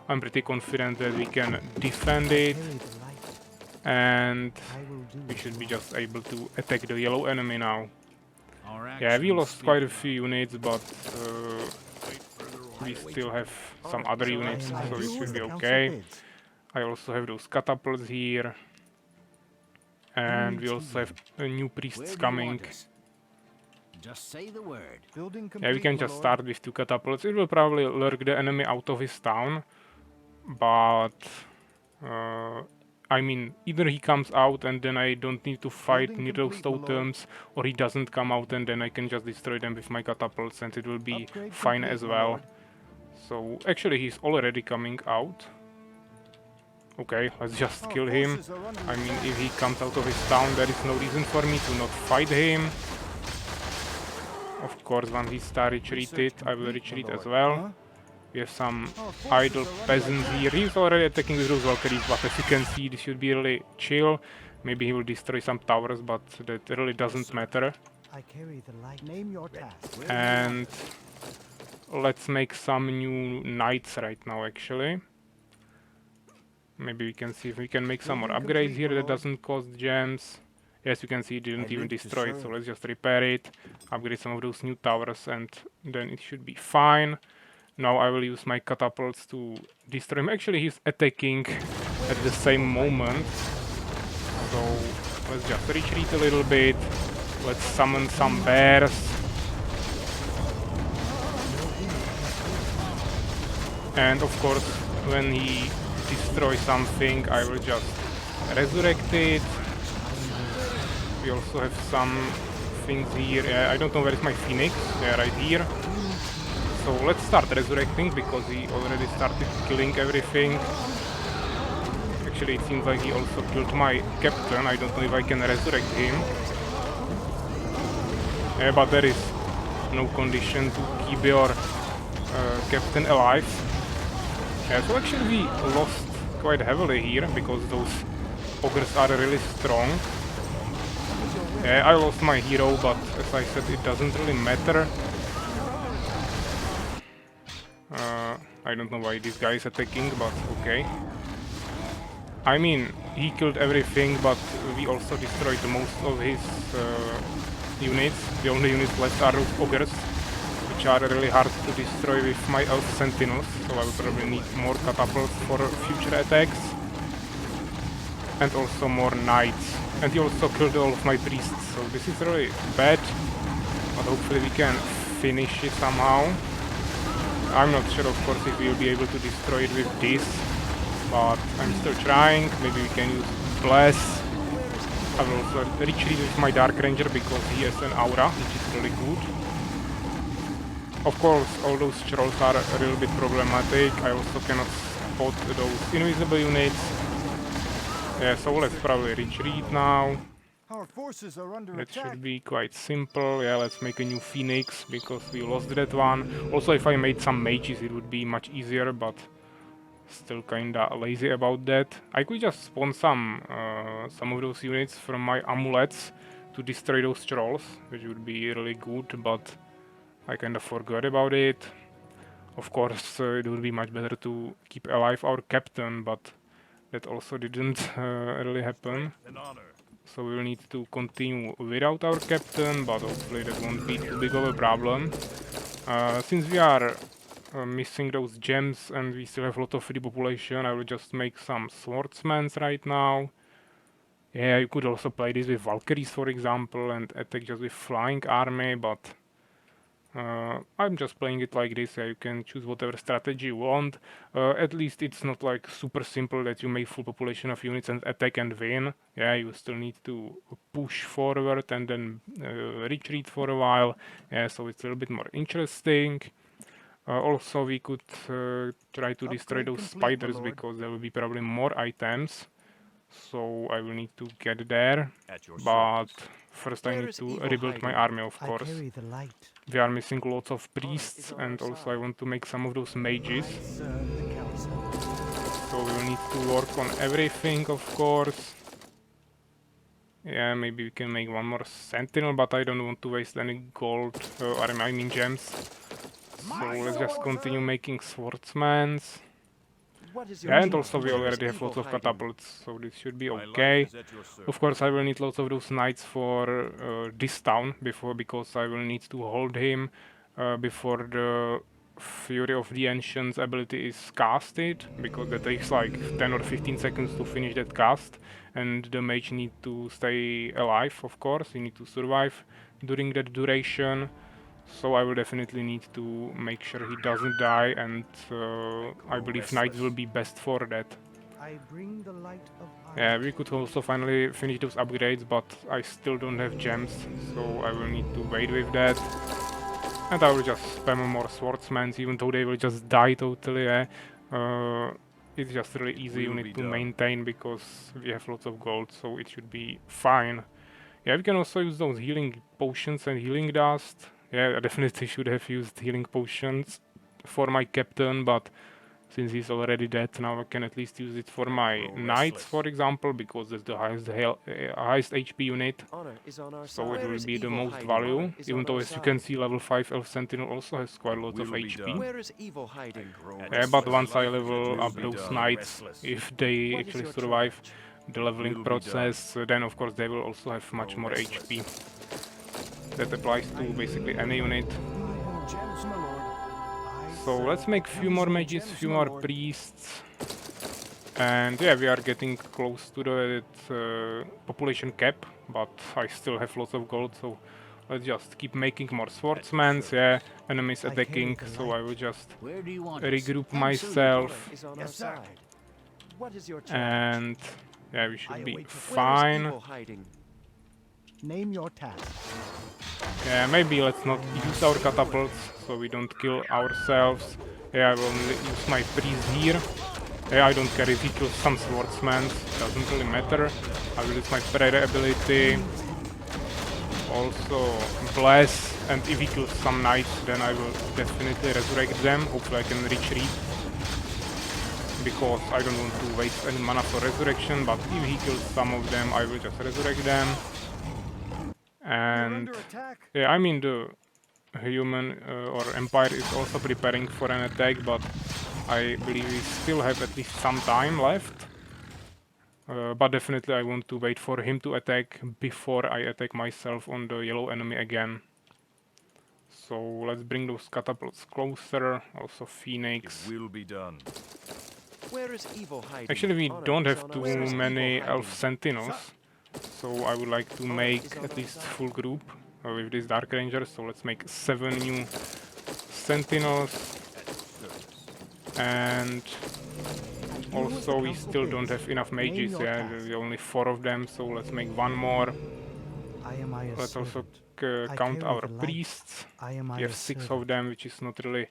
I'm pretty confident that we can defend it. Carry the light. And I will do we as should be you just able to attack the yellow enemy now. Our Yeah, we actions lost speak quite a louder. few units, but we still have some other units, I am so Aya's it should be servant. okay. Council bids. I also have those catapults here. And we also have new Where priests do you coming. want us? Just say the word. Building complete, Yeah, we can my just lord. start with 2 catapults. It will probably lurk the enemy out of his town, but I mean, either he comes out and then I don't need to fight Building near those complete, my lord. totems, or he doesn't come out and then I can just destroy them with my catapults and it will be Upgrade fine complete, as my well. lord. So actually he's already coming out. Okay, let's just kill him. Forces are under I mean, attack. if he comes out of his town, there is no reason for me to not fight him. Of course, when he starts retreated, I will complete, my retreat as lord. well. Huh? We have some Our forces idle are under peasants attack. here. He's already attacking with those Valkyries, but as you can see, this should be really chill. Maybe he will destroy some towers, but that really doesn't matter. I carry the light. Name your task. Where do you want And us? let's make some new knights right now, actually. Maybe we can see if we can make some more Building upgrades complete, here my that lord. doesn't cost gems. Yes, you can see it I didn't even live to destroy it, so serve. let's just repair it, upgrade some of those new towers, and then it should be fine. Now I will use my catapults to destroy him. Actually, he's attacking at the same moment, so let's just retreat a little bit. Let's summon some bears. And of course, when he destroys something, I will just resurrect it. We also have some things here. I don't know where is my phoenix. They're right here. So let's start resurrecting because he already started killing everything. Actually, it seems like he also killed my captain. I don't know if I can resurrect him. Yeah, but there is no condition to keep your captain alive. Yeah, so actually we lost quite heavily here because those ogres are really strong. Yeah, I lost my hero, but as I said, it doesn't really matter. I don't know why this guy is attacking, but okay. I mean, he killed everything, but we also destroyed most of his units. The only units left are those ogres, which are really hard to destroy with my elf sentinels, so I will probably need more catapults for future attacks. And also more knights. And he also killed all of my priests, so this is really bad, but hopefully we can finish it somehow. I'm not sure, of course, if we'll be able to destroy it with this, but I'm still trying. Maybe we can use Bless. I will also retreat with my Dark Ranger because he has an aura, which is really good. Of course, all those trolls are a little bit problematic. I also cannot spot those invisible units. Yeah, so let's probably retreat now. Our forces are under That attack. should be quite simple. Yeah, let's make a new Phoenix because we lost that one. Also, if I made some mages, it would be much easier, but still kinda lazy about that. I could just spawn some of those units from my amulets to to destroy those trolls, which would be really good, but I kind of forgot about it. Of course, it would be much better to keep alive our captain, but that also didn't really happen. So we will need to continue without our captain, but hopefully that won't be too big of a problem. Since we are missing those gems and we still have a lot of free population, I will just make some swordsmen right now. Yeah, you could also play this with Valkyries, for example, and attack just with flying army, but I'm just playing it like this. Yeah, you can choose whatever strategy you want. At least it's not like super simple that you make full population of units and attack and win. Yeah, you still need to push forward and then retreat for a while. Yeah, so it's a little bit more interesting. Also, we could try to destroy Upgrade those complete, my spiders lord. because there will be probably more items. So I will need to get there. At your But service. first I Where need is to evil rebuild my hiding? army, of I course. carry the light. We are missing lots of Honor priests, is on and our also I side. want to make some of those I mages. serve the council. So we will need to work on everything, of course. Yeah, maybe we can make one more sentinel, but I don't want to waste any gold, I mean gems. So let's just continue making swordsmans. What is your Yeah, and charge? also we Where is already have evil lots of hiding? catapults, so this should be okay. Of course, I will need lots of those knights for this town because I will need to hold him before the Fury of the Ancients ability is casted, because that takes like 10 or 15 seconds to finish that cast, and the mage need to stay alive, of course, he need to survive during that duration. So I will definitely need to make sure he doesn't die, and I believe knights will be best for that. I bring the light of Yeah, Iron. we could also finally finish those upgrades, but I still don't have gems, so I will need to wait with that. And I will just spam more swordsmen, even though they will just die totally. It's just really easy unit to maintain because we have lots of gold, so it should be fine. Yeah, we can also use those healing potions and healing dust. Yeah, I definitely should have used healing potions for my captain, but since he's already dead, now I can at least use it for my knights, for example, because that's the highest HP unit. Honor is on our So side. it Where will is be the evil most hiding? value, Honor is even on though our as you can side. see, level 5 Elf Sentinel also has quite a lot of HP. Where is evil hiding? Yeah, but once I level up those knights, if they What is actually your survive charge? the leveling process, then of course they will also have much more HP. That applies to basically any unit. Gems, my lord. So let's make few more mages, few more priests. And yeah, we are getting close to the population cap, but I still have lots of gold, so let's just keep making more swordsmen. Yeah, enemies I carry attacking, the so I will just Where do you want us? regroup Honor myself, is on our side. What is your charge? and yeah, we I should be await your Where is fine. evil hiding? Name your task. Yeah, maybe let's not use our catapults, so we don't kill ourselves. Yeah, I will only use my priest here. Yeah, I don't care if he kills some swordsmen, doesn't really matter. I will use my prayer ability. Also bless, and if he kills some knights, then I will definitely resurrect them. Hopefully I can retreat, because I don't want to waste any mana for resurrection, but if he kills some of them, I will just resurrect them. And Under attack. yeah, I mean the human or empire is also preparing for an attack, but I believe we still have at least some time left. But definitely I want to wait for him to attack before I attack myself on the yellow enemy again. So let's bring those catapults closer, also Phoenix. Will be done. Where is evil hiding? Actually we Honor don't is have on too our side. many Evil elf hiding. sentinels, so I would like to make at least full group with this Dark Ranger, so let's make 7 new sentinels. And also we still don't have enough mages, yeah, there are only 4 of them, so let's make 1 more. I am Aya's Let's also servant. I count carry our the light. priests. I am We have Aya's 6 of servant. them, which is not really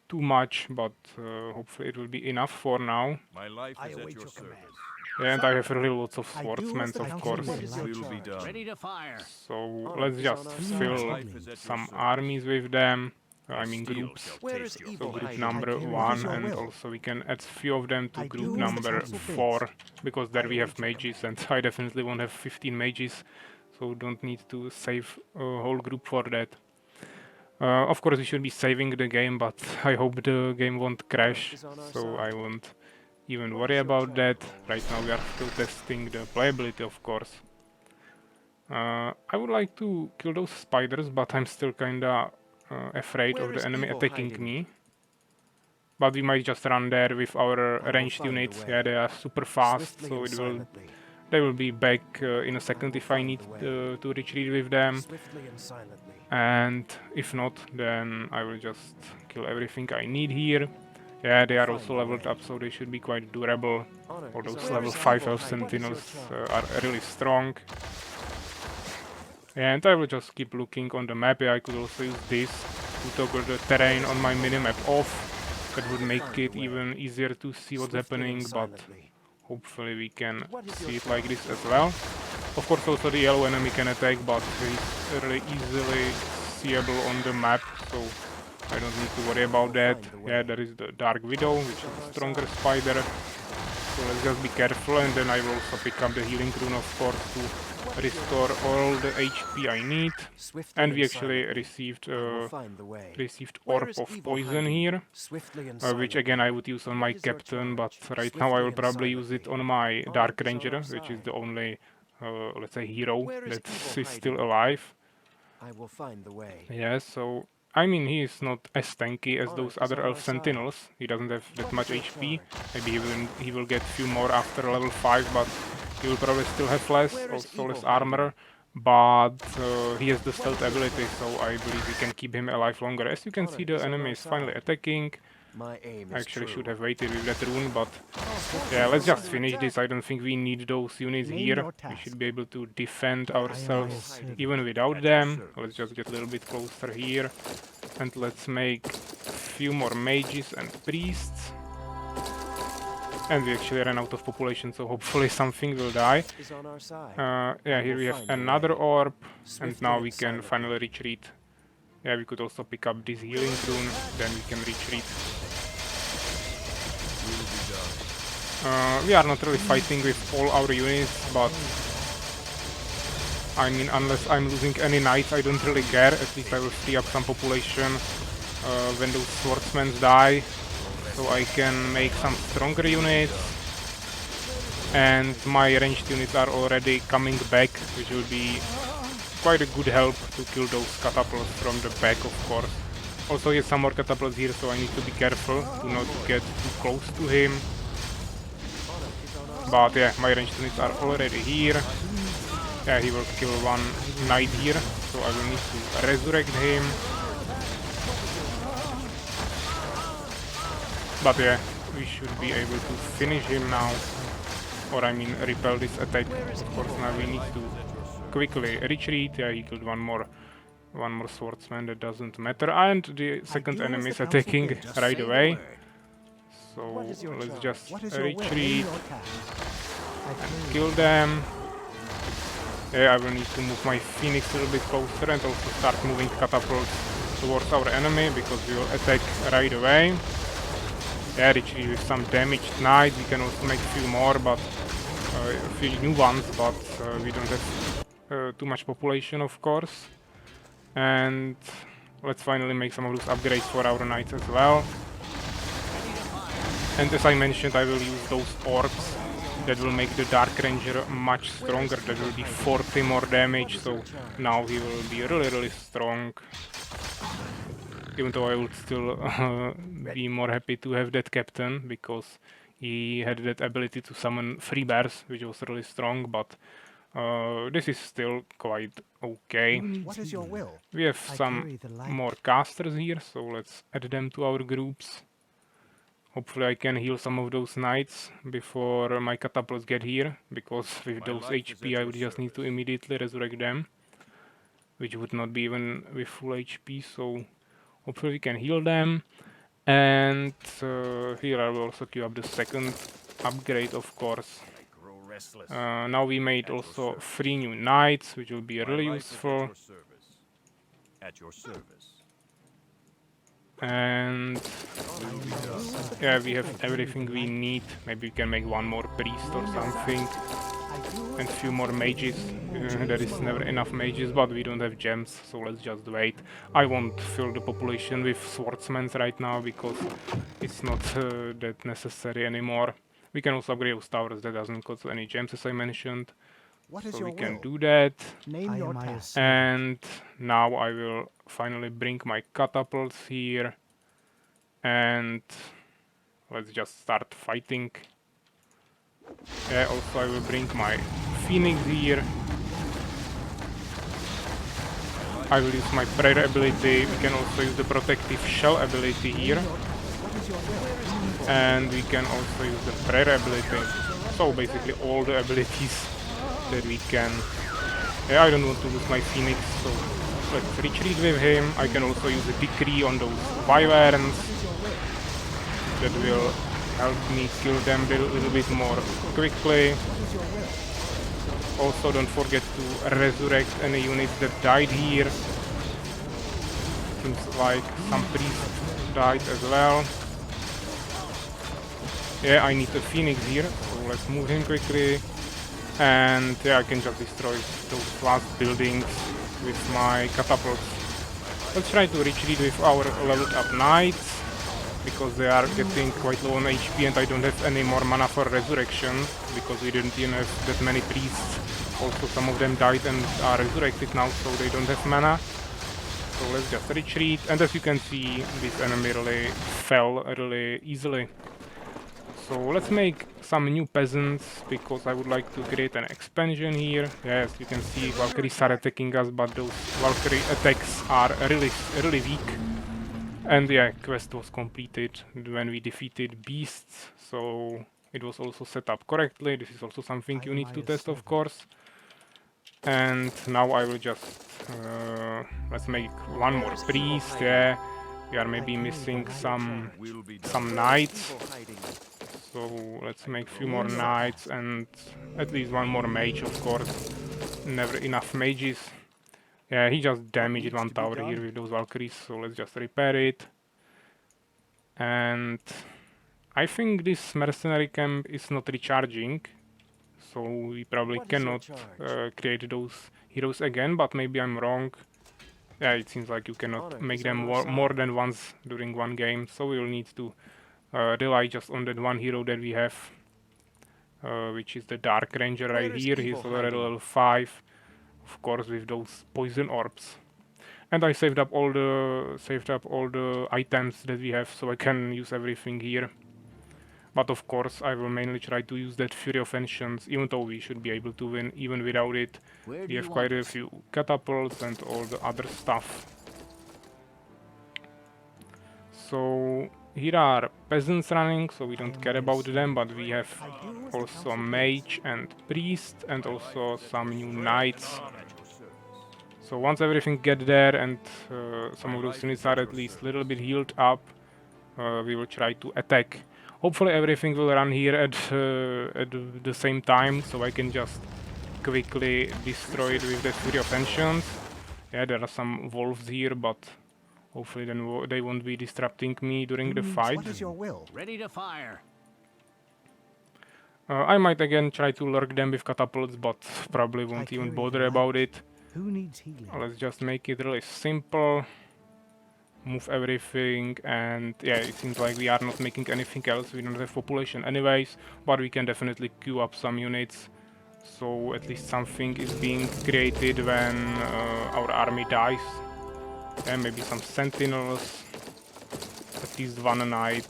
too much, but hopefully it will be enough for now. My life I await your command. And I have really lots of I do as swordsmen, the of council course. would like. Will be done. Ready to fire. So Honor let's is just on our fill side. some armies with them. I mean Steel groups. shall Where is So evil group hiding? number I carry 1, your and will. also we can add few of them to I group do as the number council bids. 4, because there I we have await your mages, and I definitely won't have 15 mages. so don't need to save a whole group for that. Of course, we should be saving the game, but I hope the game won't crash, so I won't even worry about that. Right now we are still testing the playability, of course. I would like to kill those spiders, but I'm still kinda afraid of the enemy attacking me. But we might just run there with our ranged units. Yeah, they are super fast, so they will be back in a second if I need to retreat with them. And if not, then I will just kill everything I need here. Yeah, they are also leveled up, so they should be quite durable. All those level 5 elf sentinels are really strong. And I will just keep looking on the map. Yeah, I could also use this to toggle the terrain on my minimap off. That would make it even easier to see what's happening, but hopefully we can see it like this as well. Of course also the yellow enemy can attack, but he's really easily seeable on the map, so I don't need to worry about that. Yeah, there is the Dark Widow, which is a stronger spider. So let's just be careful, and then I will also pick up the healing rune, of course, to restore all the HP I need. And we actually received Orb of Poison here, which again I would use on my captain, but right now I will probably use it on my Dark Ranger, which is the only, let's say, hero that is still alive. Yeah, so I mean, he is not as tanky as those other elf sentinels. He doesn't have that much HP. Maybe he will get few more after level 5, but he will probably still have also less armor. But he has the stealth ability, so I believe we can keep him alive longer. As you can see, the enemy is finally attacking. I actually should have waited with that rune, but yeah, let's just finish this. I don't think we need those units here. We should be able to defend ourselves even without them. Let's just get a little bit closer here, and let's make a few more mages and priests. And we actually ran out of population, so hopefully something will die. Yeah, here we have another orb, and now we can finally retreat. Yeah, we could also pick up this healing rune, then we can retreat. We are not really fighting with all our units, but I mean, unless I'm losing any knights, I don't really care. At least I will free up some population when those swordsmen die, so I can make some stronger units. And my ranged units are already coming back, which will be quite a good help to kill those catapults from the back, of course. Also, he has some more catapults here, so I need to be careful to not get too close to him. But yeah, my ranged units are already here. Yeah, he will kill one knight here, so I will need to resurrect him. But yeah, we should be able to finish him now. Or I mean, repel this attack. Of course, now we need to quickly retreat. Yeah, he killed one more swordsman, that doesn't matter. And the second enemy is attacking right away. So let's just retreat and kill them. Yeah, I will need to move my phoenix a little bit closer and also start moving catapults towards our enemy, because we will attack right away. Yeah, retreat with some damaged knights. We can also make a few more, but a few new ones, but we don't have too much population, of course. And let's finally make some of those upgrades for our knights as well. And as I mentioned, I will use those orbs that will make the Dark Ranger much stronger. That will be 40 more damage, so now he will be really strong. Even though I would still be more happy to have that captain, because he had that ability to summon 3 bears, which was really strong, but this is still quite okay. What is your will? We have some more casters here, so let's add them to our groups. Hopefully I can heal some of those knights before my catapults get here, because with those HP I would just need to immediately resurrect them, which would not be even with full HP, so hopefully we can heal them. And here I will also queue up the second upgrade, of course. Now we made also 3 new knights, which will be really useful. And yeah, we have everything we need. Maybe we can make one more priest or something. and few more mages. There is never enough mages, but we don't have gems, so let's just wait. I won't fill the population with swordsmen right now because it's not that necessary anymore. We can also upgrade those towers, that doesn't cost any gems as I mentioned. What is So your we can will? do that. Name your task. And now I will finally bring my catapults here. And let's just start fighting. Yeah, also I will bring my Phoenix here. I will use my prayer ability. We can also use the protective shell ability here. And we can also use the prayer ability. So basically all the abilities that we can. Yeah, I don't want to lose my Phoenix, so let's retreat with him. I can also use a decree on those wyverns. That will help me kill them a little bit more quickly. Also don't forget to resurrect any units that died here. Seems like some priests died as well. Yeah, I need a Phoenix here, so let's move him quickly. And yeah, I can just destroy those last buildings with my catapults. Let's try to retreat with our leveled up knights, because they are getting quite low on HP and I don't have any more mana for resurrection, because we didn't even have that many priests. Also some of them died and are resurrected now, so they don't have mana. So let's just retreat, and as you can see, this enemy really fell really easily. So let's make some new peasants, because I would like to create an expansion here. Yes, you can see Valkyries are attacking us, but those Valkyrie attacks are really weak. And yeah, quest was completed when we defeated beasts, so it was also set up correctly. This is also something you need to test, of course. And now I will just let's make one more priest. Yeah, we are maybe missing some knights. So let's make a few more knights and at least one more mage, of course. Never enough mages. Yeah, he just damaged one tower here with those Valkyries, so let's just repair it. And I think this mercenary camp is not recharging, so we probably cannot create those heroes again, but maybe I'm wrong. Yeah, it seems like you cannot make them more than once during one game, so we will need to rely just on that one hero that we have, which is the Dark Ranger right here. He's already level 5, of course, with those poison orbs. And I saved up all the items that we have, so I can use everything here. But of course, I will mainly try to use that Fury of Ancients, even though we should be able to win even without it. We have quite a few catapults and all the other stuff. So here are peasants running, so we don't care about them, but we have also mage and priest and also some new knights. So once everything gets there and some of those units are at least a little bit healed up, we will try to attack. Hopefully everything will run here at the same time, so I can just quickly destroy it with the Fury of Ancients. Yeah, there are some wolves here, but hopefully then they won't be disrupting me during the fight. What is your will? Ready to fire. I might again try to lurk them with catapults, but probably won't even bother about it. Who needs healing? Let's just make it really simple. Move everything, and yeah, it seems like we are not making anything else. We don't have population anyways, but we can definitely queue up some units, so at least something is being created when our army dies. And maybe some sentinels, at least one knight.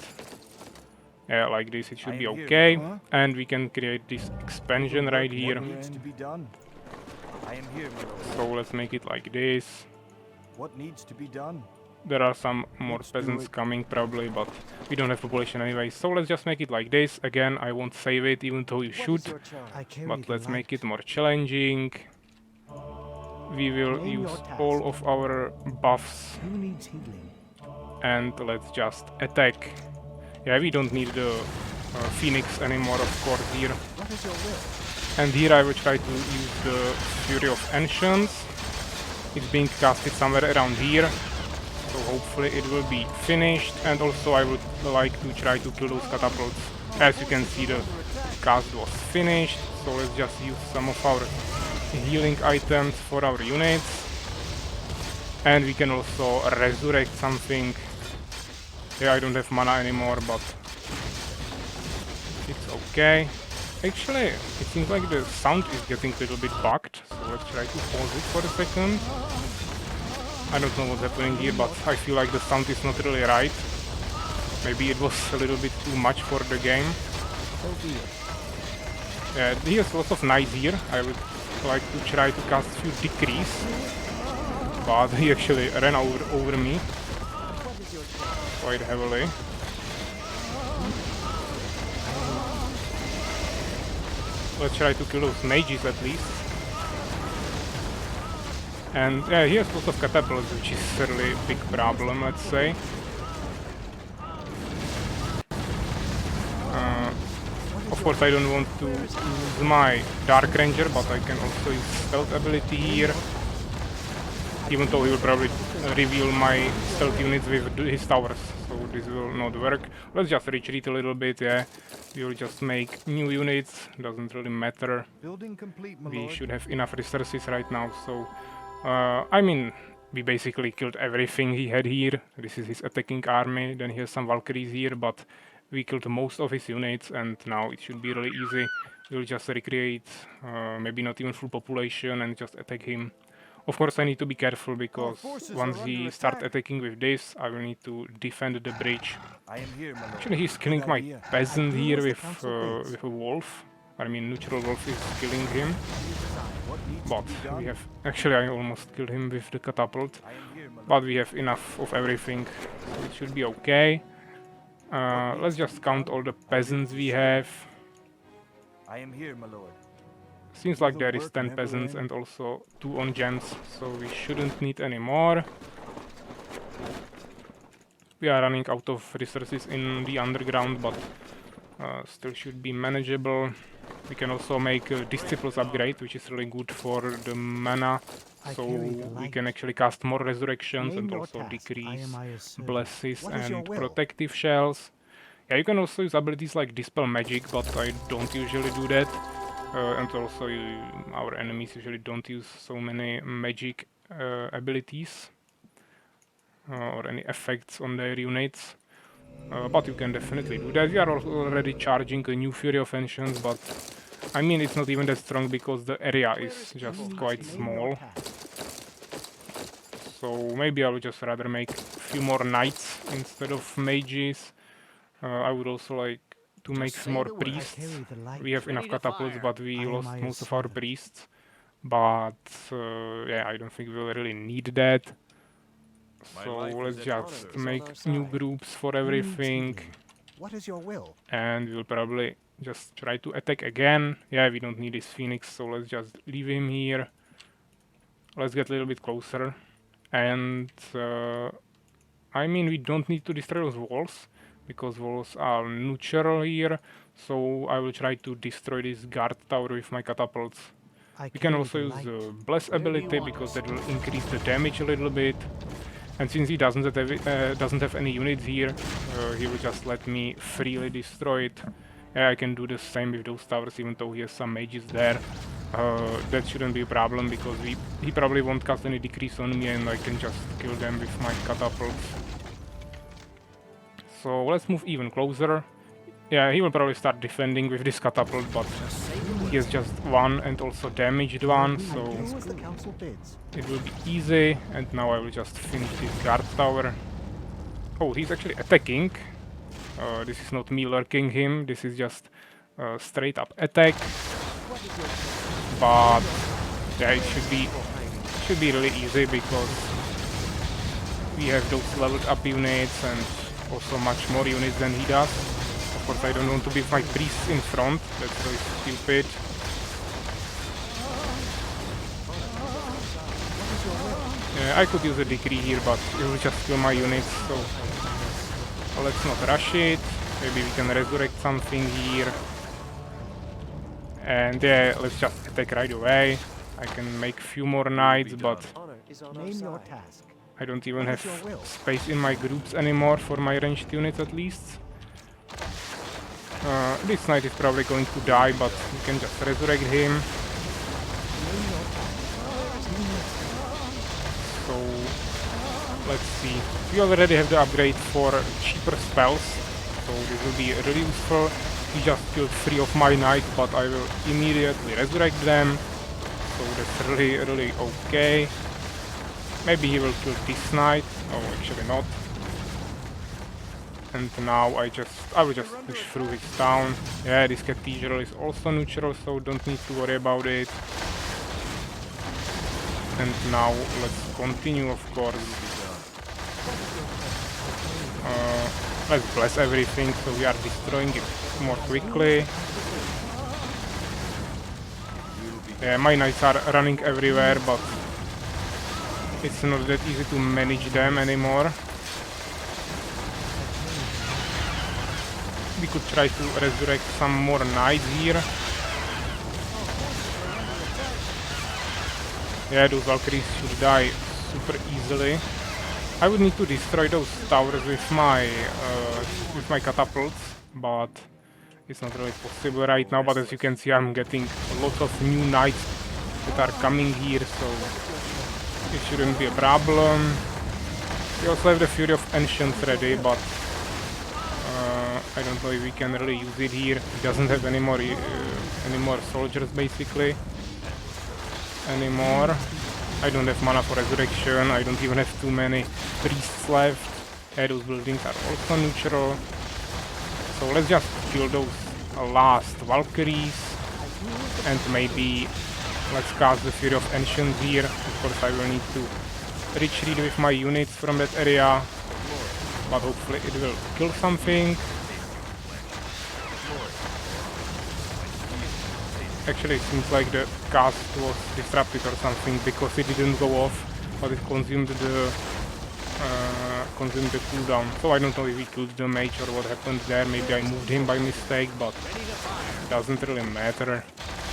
Yeah, like this it should be okay. And we can create this expansion right here. Needs to be done. I am here, my lord. So let's make it like this. What needs to be done? There are some more peasants coming probably, but we don't have population anyway, so let's just make it like this. Again, I won't save it, even though you should, but let's make it more challenging. We will use all of our buffs, Who needs healing? and let's just attack. Yeah, we don't need the Phoenix anymore, of course, here. What is your will? And here I will try to use the Fury of Ancients. It's being casted somewhere around here, so hopefully it will be finished. And also I would like to try to kill those catapults. As you can see, the cast was finished, so let's just use some of our healing items for our units. And we can also resurrect something. Yeah, I don't have mana anymore, but it's okay. Actually, it seems like the sound is getting a little bit bugged, so let's try to pause it for a second. I don't know what's happening here, but I feel like the sound is not really right. Maybe it was a little bit too much for the game. Here's lots of knights here. I would like to try to cast a few decrease, but he actually ran over me quite heavily. Let's try to kill those mages at least. And yeah, here's lots of catapults, which is a really big problem, let's say. Of course, I don't want to use my Dark Ranger, but I can also use stealth ability here. Even though he will probably reveal my stealth units with his towers, so this will not work. Let's just retreat a little bit, yeah. We will just make new units, doesn't really matter. Building complete, my We lord. should have enough resources right now, so... I mean, we basically killed everything he had here. This is his attacking army, then he has some Valkyries here, but we killed most of his units, and now it should be really easy. We'll just recreate, maybe not even full population, and just attack him. Of course, I need to be careful, because forces once are he under starts attack. attacking with this, I will need to defend the bridge. I am here, my lord. Actually, he's killing Good my idea. peasant I do here as the council bids. with a wolf. I mean, neutral wolf is killing him. What needs But to be done? we have... Actually, I almost killed him with the catapult. I am here, my lord. But we have enough of everything, so it should be okay. Let's just count all the peasants we have. I am here, my lord. Seems like Will there the is work 10 never peasants end? and also 2 on gems, so we shouldn't need any more. We are running out of resources in the underground, but still should be manageable. We can also make a Disciples upgrade, which is really good for the mana, I so carry the we light. can actually cast more resurrections Name and your also task. I decrease am Aya's servant. blesses What is your and will? protective shells. Yeah, you can also use abilities like Dispel Magic, but I don't usually do that. And also our enemies usually don't use so many magic abilities or any effects on their units. But you can definitely do that. We are already charging a new Fury of Ancients, but I mean it's not even that strong because the area is just quite Name your small. task. So maybe I would just rather make a few more knights instead of mages. I would also like to make Just some say more the word. I priests. carry the light. We have enough Ready to catapults, fire. but we I am lost Aya's most of our servant. priests. But yeah, I don't think we'll really need that. So let's just honor is on make our new side. groups for Who needs everything. healing? What is your will? And we'll probably just try to attack again. Yeah, we don't need this phoenix, so let's just leave him here. Let's get a little bit closer. And I mean, we don't need to destroy those walls, because walls are neutral here. So I will try to destroy this guard tower with my catapults. I We can carry also the use light. the Bless ability, because that will increase the damage a little bit. And since he doesn't have any units here, he will just let me freely destroy it. Yeah, I can do the same with those towers, even though he has some mages there. That shouldn't be a problem, because he probably won't cast any decrease on me, and I can just kill them with my catapults. So let's move even closer. Yeah, he will probably start defending with this catapult, but he has just one and also damaged one, I so do as the council bids. it will be easy. And now I will just finish this guard tower. Oh, he's actually attacking. This is not me lurking him, this is just straight up attack. But yeah, it should be really easy, because we have those leveled up units and also much more units than he does. Of course, I don't want to be my priests in front, that's really stupid. I could use a decree here, but it will just kill my units, so let's not rush it. Maybe we can resurrect something here. And yeah, let's just attack right away. I can make few more knights, but Honor is on our Name your side. task. I don't even What is have your will? space in my groups anymore for my ranged units at least. This knight is probably going to die, but we can just resurrect him. So let's see. We already have the upgrade for cheaper spells, so this will be really useful. He just killed 3 of my knights, but I will immediately resurrect them. So that's really okay. Maybe he will kill this knight. Oh, actually not. And now I will just push through his town. Yeah, this cathedral is also neutral, so don't need to worry about it. And now let's continue, of course. Let's bless everything, so we are destroying it more quickly. Yeah, my knights are running everywhere, but it's not that easy to manage them anymore. We could try to resurrect some more knights here. Yeah, those Valkyries should die super easily. I would need to destroy those towers with my catapults, but it's not really possible right now. But as you can see, I'm getting lots of new knights that are coming here, so it shouldn't be a problem. We also have the Fury of Ancients ready, but I don't know if we can really use it here. It doesn't have any more soldiers basically anymore. I don't have mana for resurrection. I don't even have too many priests left. Yeah, those buildings are also neutral. So let's just kill those last Valkyries and maybe let's cast the Fury of Ancients here. Of course I will need to retreat with my units from that area, but hopefully it will kill something. Actually, it seems like the cast was disrupted or something because it didn't go off, but it consumed the cooldown. So I don't know if he killed the mage or what happened there. Maybe I moved him by mistake, but it doesn't really matter.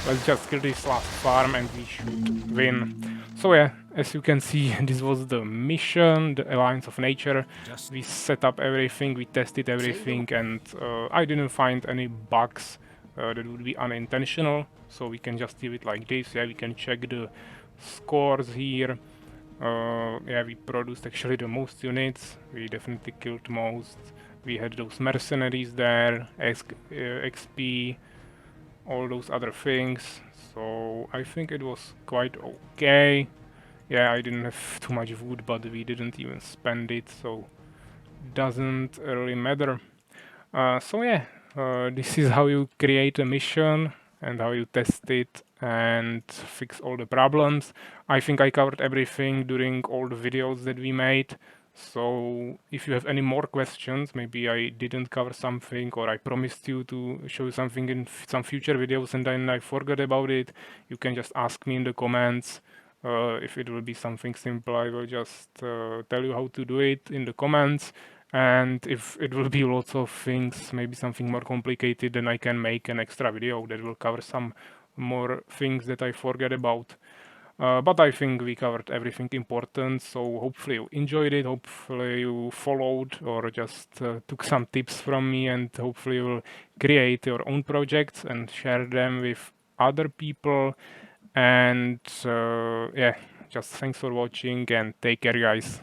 Let's just kill this last farm and we should win. So yeah, as you can see, this was the mission, the Alliance of Nature. We set up everything, we tested everything, and I didn't find any bugs that would be unintentional, so we can just leave it like this. Yeah, we can check the scores here. Yeah, we produced actually the most units, we definitely killed most. We had those mercenaries there, XP, all those other things, so I think it was quite okay. Yeah, I didn't have too much wood, but we didn't even spend it, so doesn't really matter. So yeah, this is how you create a mission and how you test it and fix all the problems. I think I covered everything during all the videos that we made. So if you have any more questions, maybe I didn't cover something or I promised you to show you something in some future videos and then I forgot about it, you can just ask me in the comments. If it will be something simple, I will just tell you how to do it in the comments. And if it will be lots of things, maybe something more complicated, then I can make an extra video that will cover some more things that I forget about. But I think we covered everything important, so hopefully you enjoyed it, hopefully you followed or just took some tips from me, and hopefully you will create your own projects and share them with other people. And yeah, just thanks for watching and take care, guys.